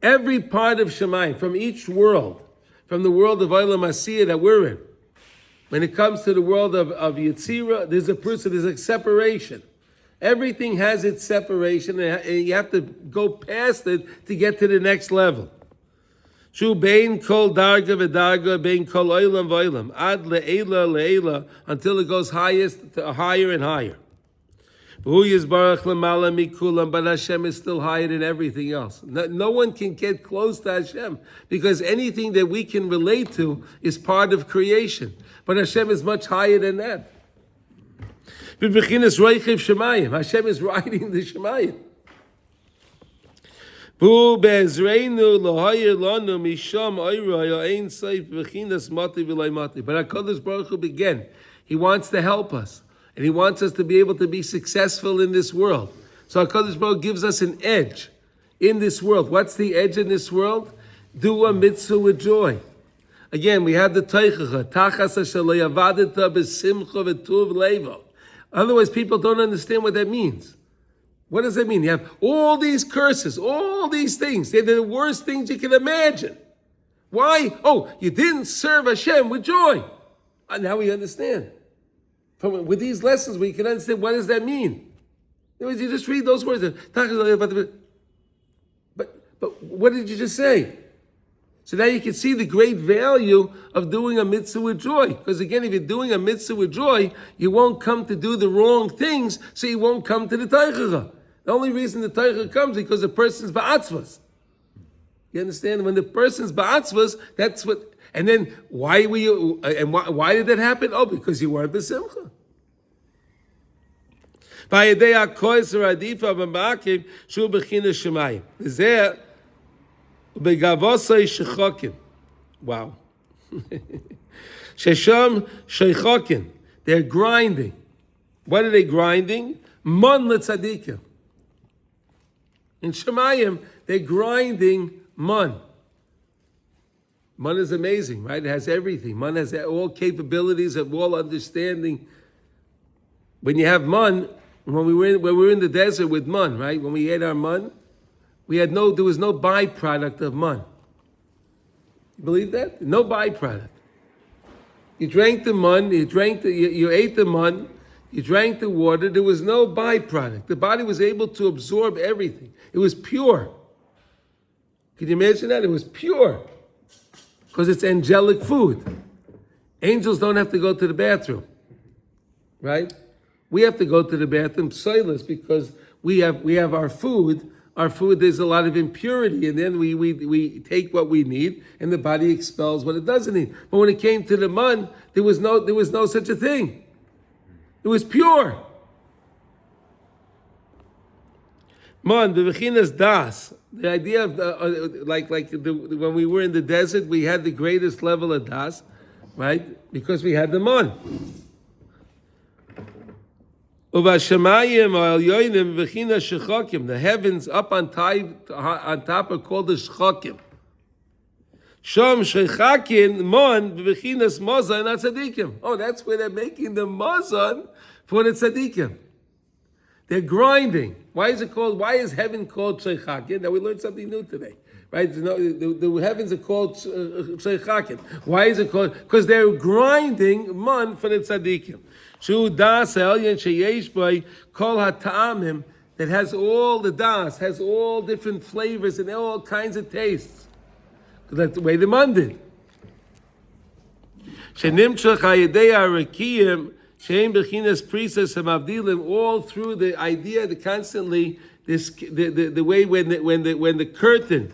Every part of shemayim, from each world, from the world of Olam Asiyah that we're in, when it comes to the world of Yetzirah, there's a separation. Everything has its separation, and you have to go past it to get to the next level. Shu bein kol darga v'darga, bein kol olam v'olam, ad le'ela le'ela, until it goes highest to higher and higher. But Hashem is still higher than everything else. No one can get close to Hashem because anything that we can relate to is part of creation. But Hashem is much higher than that. Hashem is riding the Shemayim. But HaKadosh Baruch Hu began. He wants to help us. And he wants us to be able to be successful in this world. So HaKadosh Baruch Hu gives us an edge in this world. What's the edge in this world? Do a mitzvah with joy. Again, we have the teichacha. Tachas shelo yavadeta b'simcha v'tuv levo. Otherwise, people don't understand what that means. What does that mean? You have all these curses, all these things. They're the worst things you can imagine. Why? Oh, you didn't serve Hashem with joy. Now we understand. With these lessons, we can understand what does that mean. In other words, you just read those words. But what did you just say? So now you can see the great value of doing a mitzvah with joy. Because again, if you're doing a mitzvah with joy, you won't come to do the wrong things, so you won't come to the teichacha. The only reason the teichacha comes is because the person's ba'atzvas. You understand? When the person's ba'atzvas, that's what. And then why were you? And why did that happen? Oh, because you weren't b'simcha. Wow. Shesham shechokin. They're grinding. What are they grinding? Mon letzadikim. In Shemayim, they're grinding mon. Mon is amazing, right? It has everything. Mon has all capabilities of all understanding. When you have mon, when we were in the desert with mon, right? When we ate our mon, there was no byproduct of mon. You believe that? No byproduct. You drank the mon, you ate the mon, you drank the water, there was no byproduct. The body was able to absorb everything. It was pure. Can you imagine that? It was pure. Because it's angelic food. Angels don't have to go to the bathroom. Right? We have to go to the bathroom soiless because we have our food. Our food, there's a lot of impurity, and then we take what we need, and the body expels what it doesn't need. But when it came to the man, there was no such a thing. It was pure. Man, the bechinas das. The idea of when we were in the desert, we had the greatest level of das, right? Because we had the man. The heavens up on top are called the shchokim. Shom shechakin mon bechinas mazon atzadikim. Oh, that's where they're making the mazon for the tzadikim. They're grinding. Why is heaven called shechakin? Now we learned something new today, right? The heavens are called shechakin. Why is it called? Because they're grinding man for the tzadikim. Shu das elyon sheyesh by kol hata'amim, that has all the das, has all different flavors and all kinds of tastes. That's the way the man did. Shenimshach hayedei harakiyim shein bechinas priestess hamavdilim, all through the idea that constantly the way when the curtain,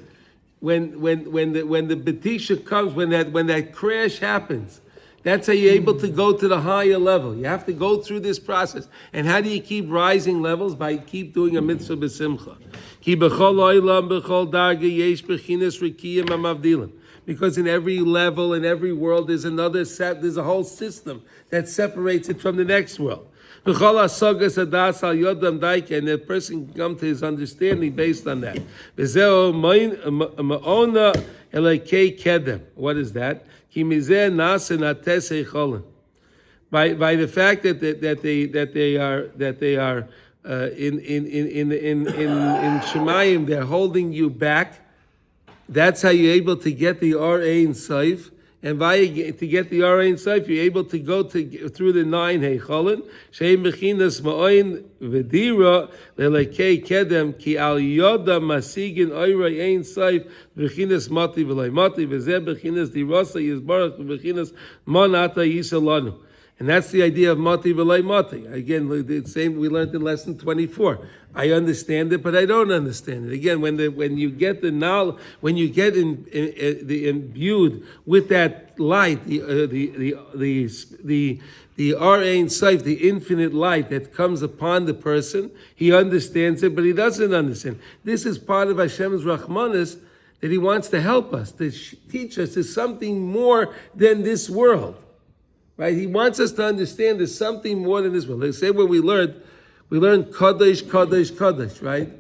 when the betisha comes, when that crash happens, that's how you're able to go to the higher level. You have to go through this process. And how do you keep rising levels? By keep doing a mitzvah b'simcha. Ki b'chol oilam b'chol darga yesh bechinas rikiyim hamavdilim. Because in every level, in every world, there's a whole system that separates it from the next world. And the person can come to his understanding based on that. What is that? By the fact that they are in Shemayim, they're holding you back. That's how you're able to get the R.A.in Saif. And to get the R.A.in Saif, you're able to go through the 9 Heicholin. Sheim bechinas ma'oin v'dira lelekei kedem ki al yoda masigin oirei ein Saif bechinas mati v'lei mati v'zeh bechinas dirasa yizbarach bechinas monata yisalanu. And that's the idea of mati v'lei mati. Again, the same we learned in lesson 24. I understand it, but I don't understand it. Again, when you get the knowledge, when you get imbued with that light, the R.A.in Saif, the infinite light that comes upon the person, he understands it, but he doesn't understand. This is part of Hashem's Rahmanis, that He wants to help us, to teach us there's something more than this world. Right? He wants us to understand there's something more than this world. Like say when we learn Kadosh, Kadosh, Kadosh, right?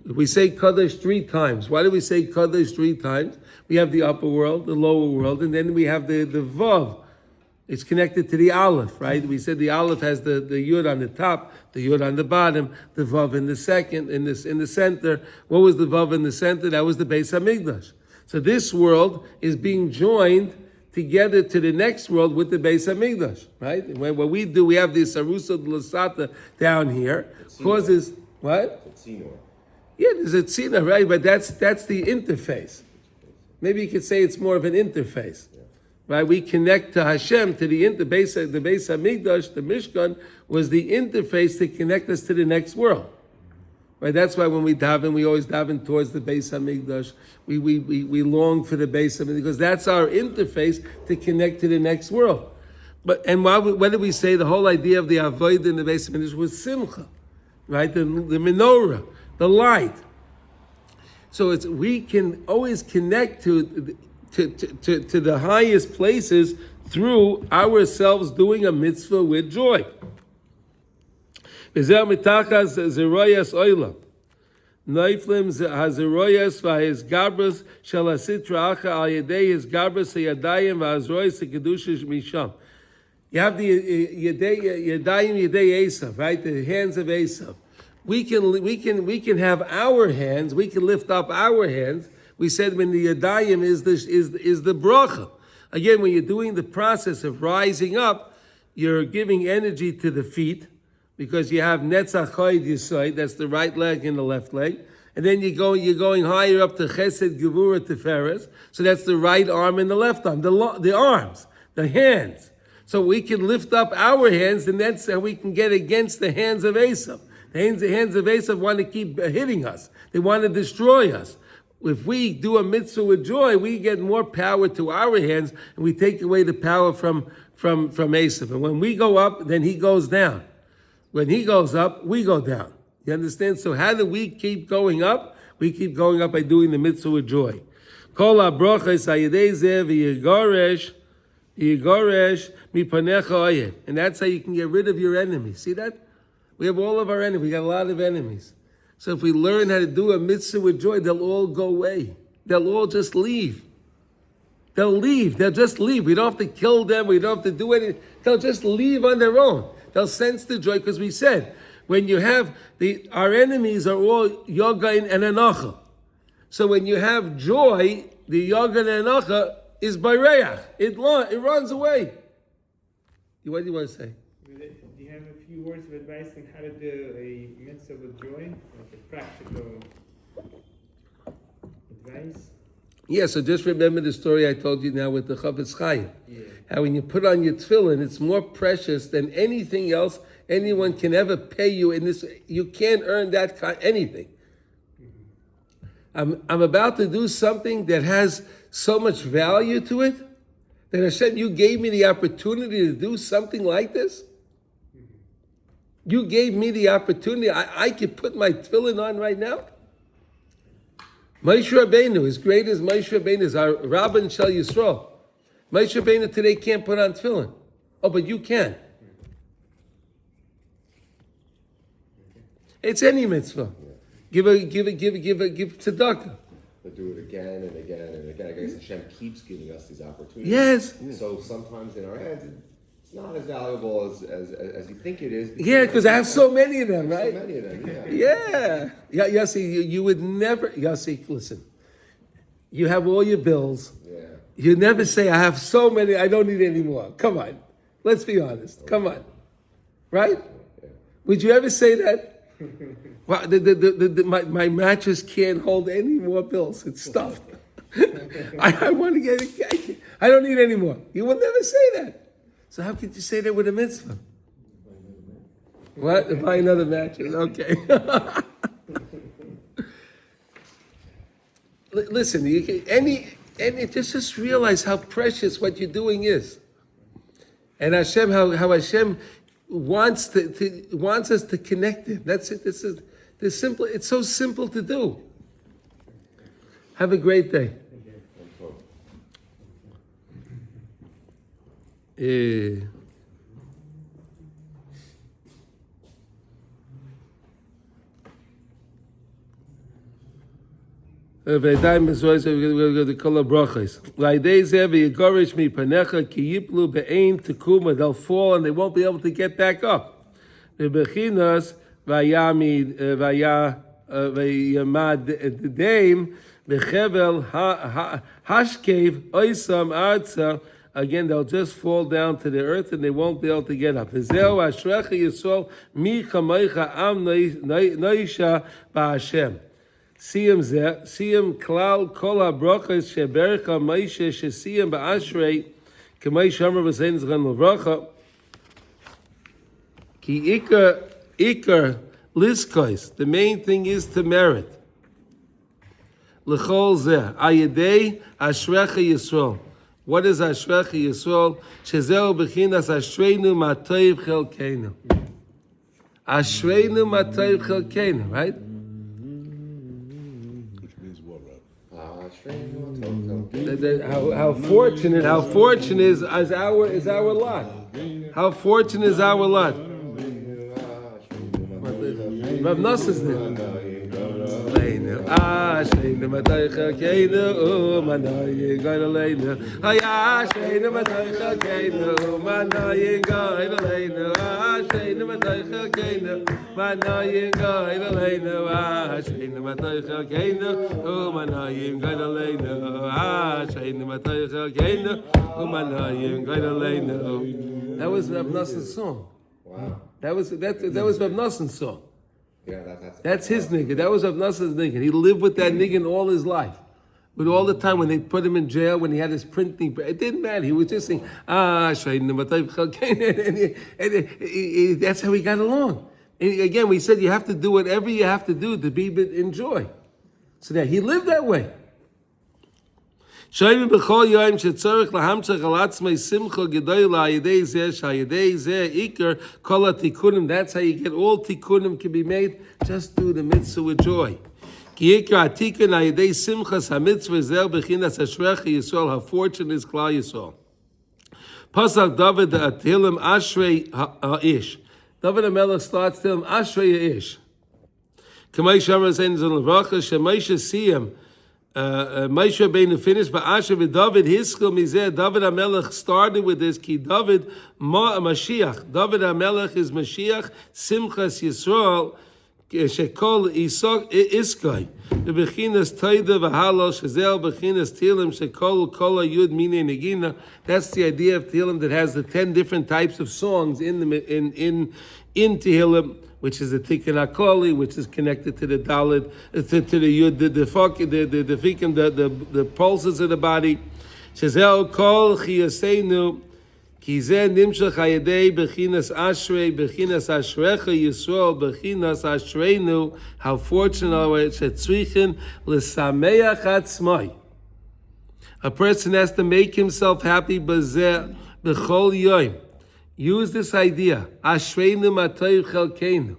We say Kadosh 3 times. Why do we say Kadosh 3 times? We have the upper world, the lower world, and then we have the Vav. It's connected to the Aleph, right? We said the Aleph has the Yud on the top, the Yud on the bottom, the Vav in the second, in the center. What was the Vav in the center? That was the Beis HaMikdash. So this world is being joined together to the next world with the Beis HaMikdash, right? And what we do, we have this Arusa Lasata down here, causes, what? Yeah, there's a tzina, right? But that's the interface. Maybe you could say it's more of an interface, right? We connect to Hashem, to the Beis HaMikdash, the Mishkan, was the interface to connect us to the next world. Right, that's why when we daven, we always daven towards the Beis HaMikdash. We long for the Beis HaMikdash because that's our interface to connect to the next world. What did we say? The whole idea of the avodah in the Beis HaMikdash was simcha, right? The menorah, the light. So we can always connect to the highest places through ourselves doing a mitzvah with joy. Bezer mitachas zeroyas oila. Neiflim hazeroyas v'his gabras shel asitra acha al yedei his gabras hayadayim v'hazroyas ha'kedusha misham. You have the yedayim Esav, right? The hands of Esav. We can have our hands. We can lift up our hands. We said when the yedayim is the bracha. Again, when you're doing the process of rising up, you're giving energy to the feet. Because you have Netzach Chayid Yisai, that's the right leg and the left leg. And then you're going higher up to Chesed Gevura Tiferes. So that's the right arm and the left arm. The arms, the hands. So we can lift up our hands, and that's how we can get against the hands of Esav. The hands of Esav want to keep hitting us. They want to destroy us. If we do a mitzvah with joy, we get more power to our hands, and we take away the power from Esav. And when we go up, then he goes down. When he goes up, we go down. You understand? So how do we keep going up? We keep going up by doing the mitzvah with joy. Kol ha-brochos hayedei zeh v'yigoresh mipanecha oyeh. And that's how you can get rid of your enemies. See that? We have all of our enemies. We got a lot of enemies. So if we learn how to do a mitzvah with joy, they'll all go away. They'll all just leave. They'll leave. They'll just leave. We don't have to kill them. We don't have to do anything. They'll just leave on their own. They'll sense the joy, because we said, when you have our enemies are all yoga and anacha. So when you have joy, the yoga and anacha is bayreach. It runs away. What do you want to say? Do you have a few words of advice on how to do a mitzvah with joy? Like a practical advice? Yeah, so just remember the story I told you now with the Chavetz Chaim. Yeah. how when you put on your tefillin, it's more precious than anything else anyone can ever pay you in this. You can't earn that anything. I'm about to do something that has so much value to it that Hashem, you gave me the opportunity to do something like this. You gave me the opportunity. I could put my tefillin on right now. Moshe Rabbeinu, as great as Moshe Rabbeinu is, our Rabban Shel Yisrael. Moshe Rabbeinu today can't put on tefillin. Oh, but you can. It's any mitzvah. Give tzedakah. But do it again and again and again. I guess Hashem keeps giving us these opportunities. Yes. So sometimes in our heads, it's not as valuable as you think it is. Yeah, because I have so many of them, right? So many of them, Yeah. Yossi, you would never, Yossi, listen. You have all your bills. Yeah. You never say, I have so many, I don't need any more. Come on. Let's be honest. Come on. Right? Yeah. Would you ever say that? Well, my mattress can't hold any more bills. It's stuffed. I want to get it. I don't need any more. You will never say that. So how could you say that with a mitzvah? What? Buy another mattress. Okay. Listen, you can, just realize how precious what you're doing is. And Hashem, how Hashem wants us to connect Him. That's it. This simple. It's so simple to do. Have a great day. V'edai mezois the kol brachos. La'idei zeh v'yigorish mipanecha ki yiplu be'ein tekuma. They'll fall and they won't be able to get back up. V'bechinas v'yamid v'yamad deim v'chevel hashkev oisam arza. Again, they'll just fall down to the earth and they won't be able to get up. V'zeu ashrecha yisrael mi chamaycha am noisha ba'Hashem. Siyam klal kol habrachos shebercha Moshe shesiyam ba'ashrei k'may shomer v'sein zchan l'bracha ki ikar liskois. The main thing is to merit. L'chol zeh ayedei ashrecha Yisrael. What is ashrecha Yisrael? Shezeu b'chinas ashreinu matoiv chelkeinu. Ashreinu matoiv chelkeinu, right? How fortunate is our lot. How fortunate is our lot. Rav Nossa's there. Ashreinu matay chelkeinu manayin goyin aleinu. Ashreinu matay chelkeinu manayin goyin aleinu. Ashreinu matay chelkeinu manayin goyin aleinu. Ashreinu matay chelkeinu manayin goyin aleinu. Ashreinu matay chelkeinu manayin goyin aleinu. That was Rav Nossa's song. Wow. That was Rav Nossa's song. Yeah, That's his nigga. That was Rav Nossa's nigga. He lived with that nigga all his life. But all the time when they put him in jail, when he had his printing, it didn't matter. He was just saying, and that's how he got along. And again, we said you have to do whatever you have to do to be enjoy. So that he lived that way. Sheleimah b'chol yoyim shetzorich lahamshach al atzmei simcha gedoyla ayidei zeh shayidei zeh ikar kol hatikunim. That's how you get all tikunim can be made. Just do the mitzvah with joy. Ki ikar hatikun ayidei simchas hamitzvah zeh b'chinas ashrecha Yisrael. How fortunate is Klal Yisrael. Pasuk David Tehillim Ashrei Ha'ish. David HaMelech starts Tehillim Ashrei Ha'ish. K'may Shamar Zayin Zon Levracha Shemoshe Siyam. Moshe Rabbeinu finished, but Asher v'David Hiskil Mizeh. David HaMelech started with this. Ki David Mashiach. David HaMelech is Mashiach. Simchas Yisrael shekol Iskay. The bechinas Toida v'Halos Shazel bechinas Tehillim shekol kol Yud Mine Negina. That's the idea of Tehillim that has the 10 different types of songs in Tehillim, which is the Tikkun HaKoli, which is connected to the Dalit, to the Yud, the Fikim, the pulses of the body. Shazel kol Chiyaseinu Ki zeh nimshach hayedei bechinas ashrei, bechinas ashrecha Yisrael, bechinas ashreinu. How fortunate are we shetzrichen l'sameach atzmai. A person has to make himself happy b'zeh b'chol yom. Use this idea. Ashreinu matay chelkeinu.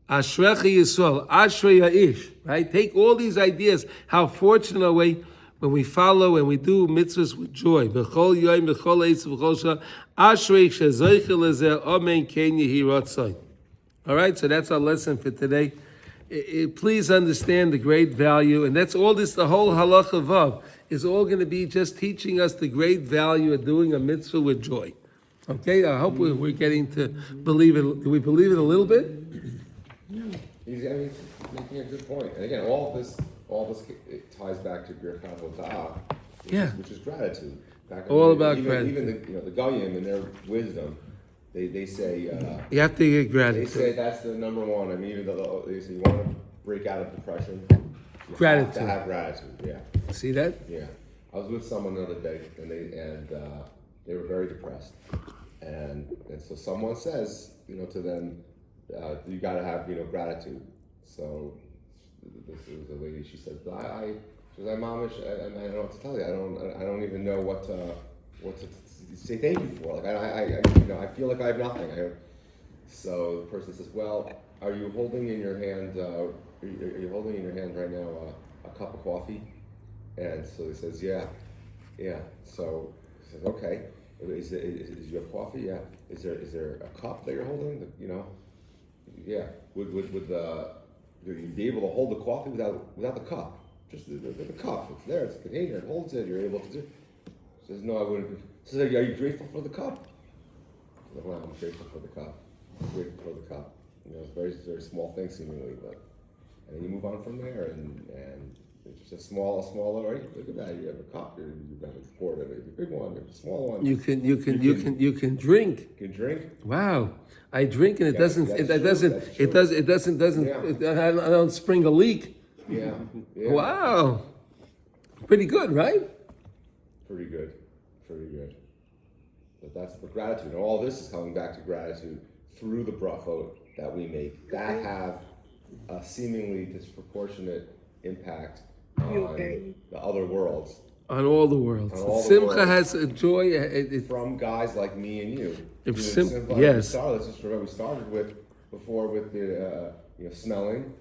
Ashrecha Yisrael. Ashrei ha'ish. Right? Take all these ideas. How fortunate are we when we follow and we do mitzvahs with joy. B'chol yom, b'chol eitz, b'chol shah. Ashrei shezoiche lezeh, amen ken yehi ratzon. All right, so that's our lesson for today. Please understand the great value, and that's all this, the whole halacha vav is all going to be just teaching us the great value of doing a mitzvah with joy. Okay, I hope we're getting to believe it. Do we believe it a little bit? He's making a good point. And again, all this it ties back to Birkat Hoda'ah, which is gratitude. All about gratitude. Even the Goyim in their wisdom, they say you have to get gratitude. They say that's the number one. I mean, even though they say you want to break out of depression, you gratitude. have to have gratitude. Yeah. See that? Yeah. I was with someone the other day, and they were very depressed, and so someone says, to them, you got to have gratitude. So this is a lady. She says, she's like, Mom, I don't know what to tell you. I don't even know what to say thank you for. Like I feel like I have nothing. So the person says, well, are you holding in your hand? Are you holding in your hand right now a cup of coffee? And so he says, yeah. So he says, okay. Is you have coffee? Yeah. Is there a cup that you're holding? Yeah. Would you be able to hold the coffee without the cup? Just the cup. It's there. It's a container. It holds it. You're able to do. He says, no, I wouldn't. He says, are you grateful for the cup? I said, well, I'm grateful for the cup. I'm grateful for the cup. It's very, very small thing seemingly, but and then you move on from there, and it's just a small, right? Look at that. You have a cup. You have a quart of it. A big one. A small one. You can drink. You can drink. Wow. I drink and it doesn't. Yeah. I don't spring a leak. Yeah. Wow. Pretty good, right? Pretty good. But that's the gratitude. And all this is coming back to gratitude through the brachot that we make that have a seemingly disproportionate impact on the other worlds. On all the worlds. Simcha has a joy. From guys like me and you. Yes. Let's just remember we started with the smelling.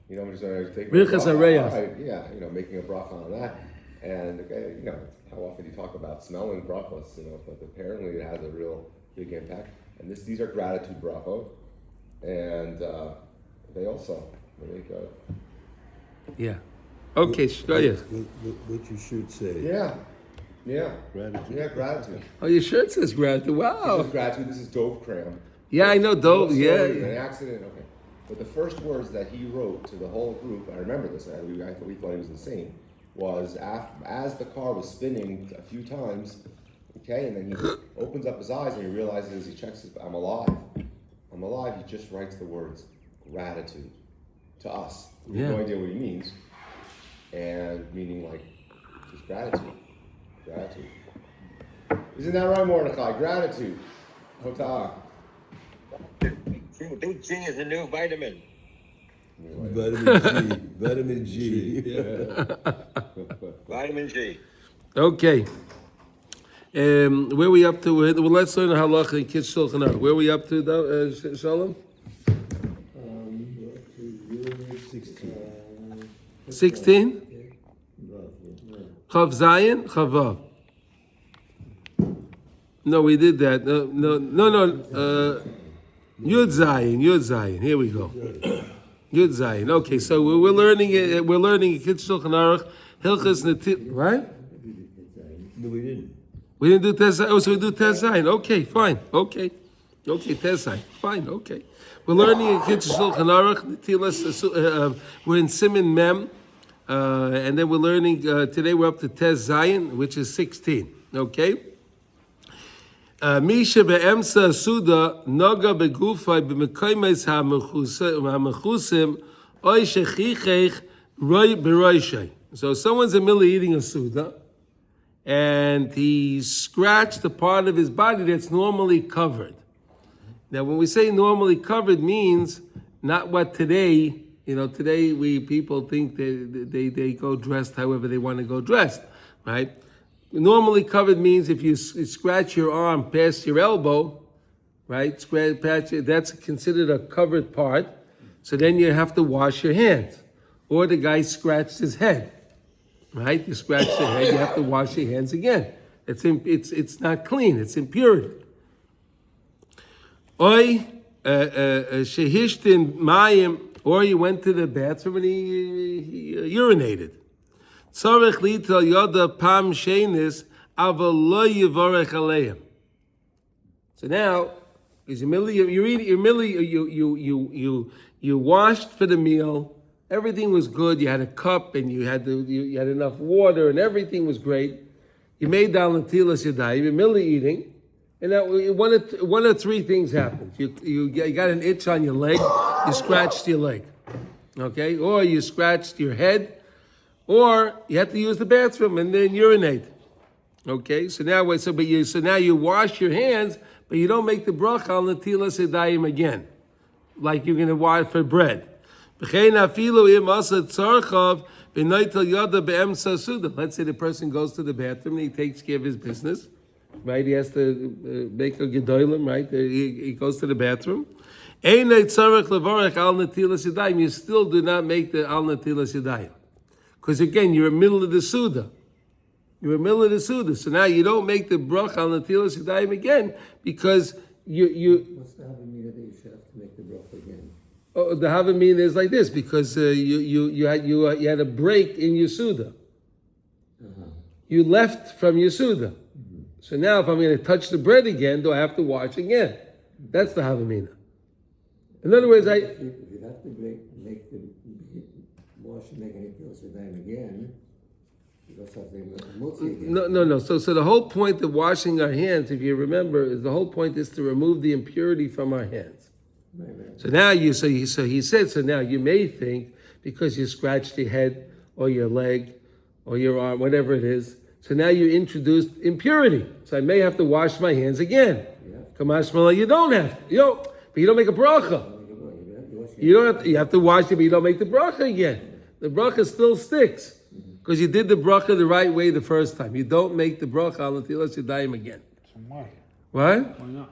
We're just going to take making a bracha on that. And how often do you talk about smelling brachos? But apparently it has a real big impact. And these are gratitude brachot, and they make a. Yeah. Okay, shkoyach. What you should say. Yeah. Gratitude. Yeah, gratitude. Oh, your shirt says gratitude. Wow. This is gratitude. This is Dov Kram. Yeah, I know Dov. Yeah. An accident. Okay. But the first words that he wrote to the whole group, I remember this. We thought he was insane. Was as the car was spinning a few times, okay, and then he opens up his eyes and he realizes, he checks I'm alive. He just writes the words gratitude to us. We have no idea what he means, and meaning like just gratitude. Isn't that right, Mordechai? Gratitude. Hotah. Big G is a new vitamin. Vitamin G. Yeah. Vitamin G. Okay. Where we up to? Well, let's learn halacha in Kids Shulchan Aruch. Where we up to, Shalom? 16? Chav Zayin? Chavav. No, we did that. No. Yud Zayin. Here we go. Yud Zayin. Okay, so we're learning it. We're learning Kids Shulchan Aruch. Hilchas Netil. Right? No, we didn't. We didn't do Tez Zayin. Oh, so we do Tez Zayin. Okay, fine. Okay, Tez Zayin. Fine. Okay. We're learning Kids Shulchan Aruch. Netilas. We're in Siman Mem, and then we're learning today. We're up to Tez Zayin, which is 16. Okay. Misha be'emsa suda noga begufay b'mekaymes ha'mechusim oy shechichech roy beroyshay. So someone's in the middle of eating a suda, and he scratched the part of his body that's normally covered. Now, when we say normally covered means not what today, today people think they go dressed however they want to go dressed, right? Normally covered means if you scratch your arm past your elbow, right? That's considered a covered part. So then you have to wash your hands. Or the guy scratched his head, right? You scratch your head, you have to wash your hands again. It's not clean. It's impurity. Oy shehishtin mayim, or you went to the bathroom and he urinated. Tzarech litel yoda pam shenis aval lo yivorech aleim. So now, you washed for the meal. Everything was good. You had a cup and you had enough water and everything was great. You made dal netilas yadayim. You're merely eating, and now one of three things happened. You got an itch on your leg. You scratched your leg, okay, or you scratched your head, or you had to use the bathroom and then urinate. Okay, so now you wash your hands, but you don't make the bracha on netilas yadayim again, like you're going to wash for bread. Let's say the person goes to the bathroom and he takes care of his business, right? He has to make a gedolim, right? He goes to the bathroom. You still do not make the al netilas yadayim, because again you're in the middle of the suda. You're in the middle of the suda, so now you don't make the bracha al netilas yadayim again because you. What's the havamina that you should have to make the bracha again? Oh, the havamina is like this because you had a break in your suda. You left from your suda. So now if I'm going to touch the bread again, do I have to wash again? That's the havamina. In other words, If you have to wash and make any pills for them again, you also have to make the motzi again. No. So the whole point of washing our hands, if you remember, is the whole point is to remove the impurity from our hands. Right. So now he said, so now you may think because you scratched your head or your leg or your arm, whatever it is, so now you introduced impurity. So I may have to wash my hands again. Kamashmala, you don't have to. But you don't make a bracha. You have to wash it, but you don't make the bracha again. The bracha still sticks because you did the bracha the right way the first time. You don't make the bracha al netilas yadayim again. So why? What? Why not?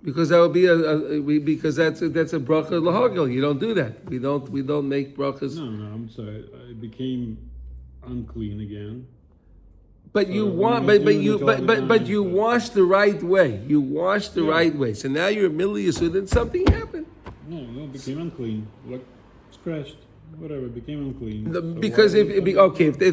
Because that would be because that's a bracha lahagel. You don't do that. We don't make brachas. No, I'm sorry. I became unclean again. But you wash the right way. You wash the right way. So now you're a milliyasud and something happened. No, it became unclean. Like scratched, whatever. It became unclean. Because if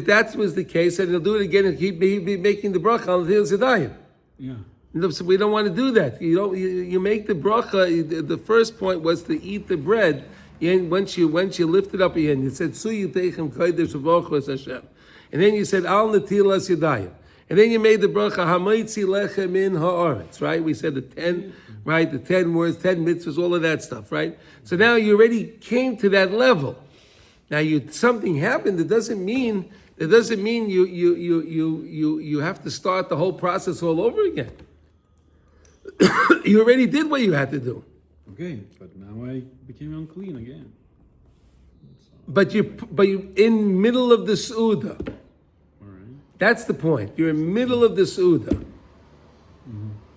that was the case, then he'll do it again and he'd be making the bracha on the Zedayim. Yeah. No, so we don't want to do that. You make the bracha. The first point was to eat the bread. And once you lifted up your hand, you said Suyu Teichem Kodesh V'Vochos Hashem, and then you said Al Netilas Yadayim, and then you made the bracha Hamaitzi Lechem Min Haaretz. Right? We said the 10 words, 10 mitzvahs, all of that stuff. Right? So now you already came to that level. Now something happened. It doesn't mean you have to start the whole process all over again. You already did what you had to do. Okay, but now I became unclean again. But you in middle of the Su'uda. All right. That's the point. You're in middle of the Su'uda.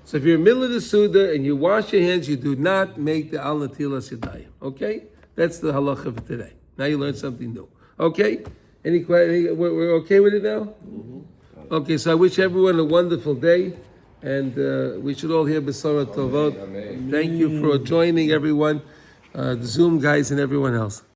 So if you're in middle of the Su'uda and you wash your hands, you do not make the Al Netilas Yadayim. Okay? That's the halacha for today. Now you learned something new. Okay? Any questions? We're okay with it now? Okay, so I wish everyone a wonderful day. And we should all hear Besorah Tovot. Thank you for joining everyone, the Zoom guys and everyone else.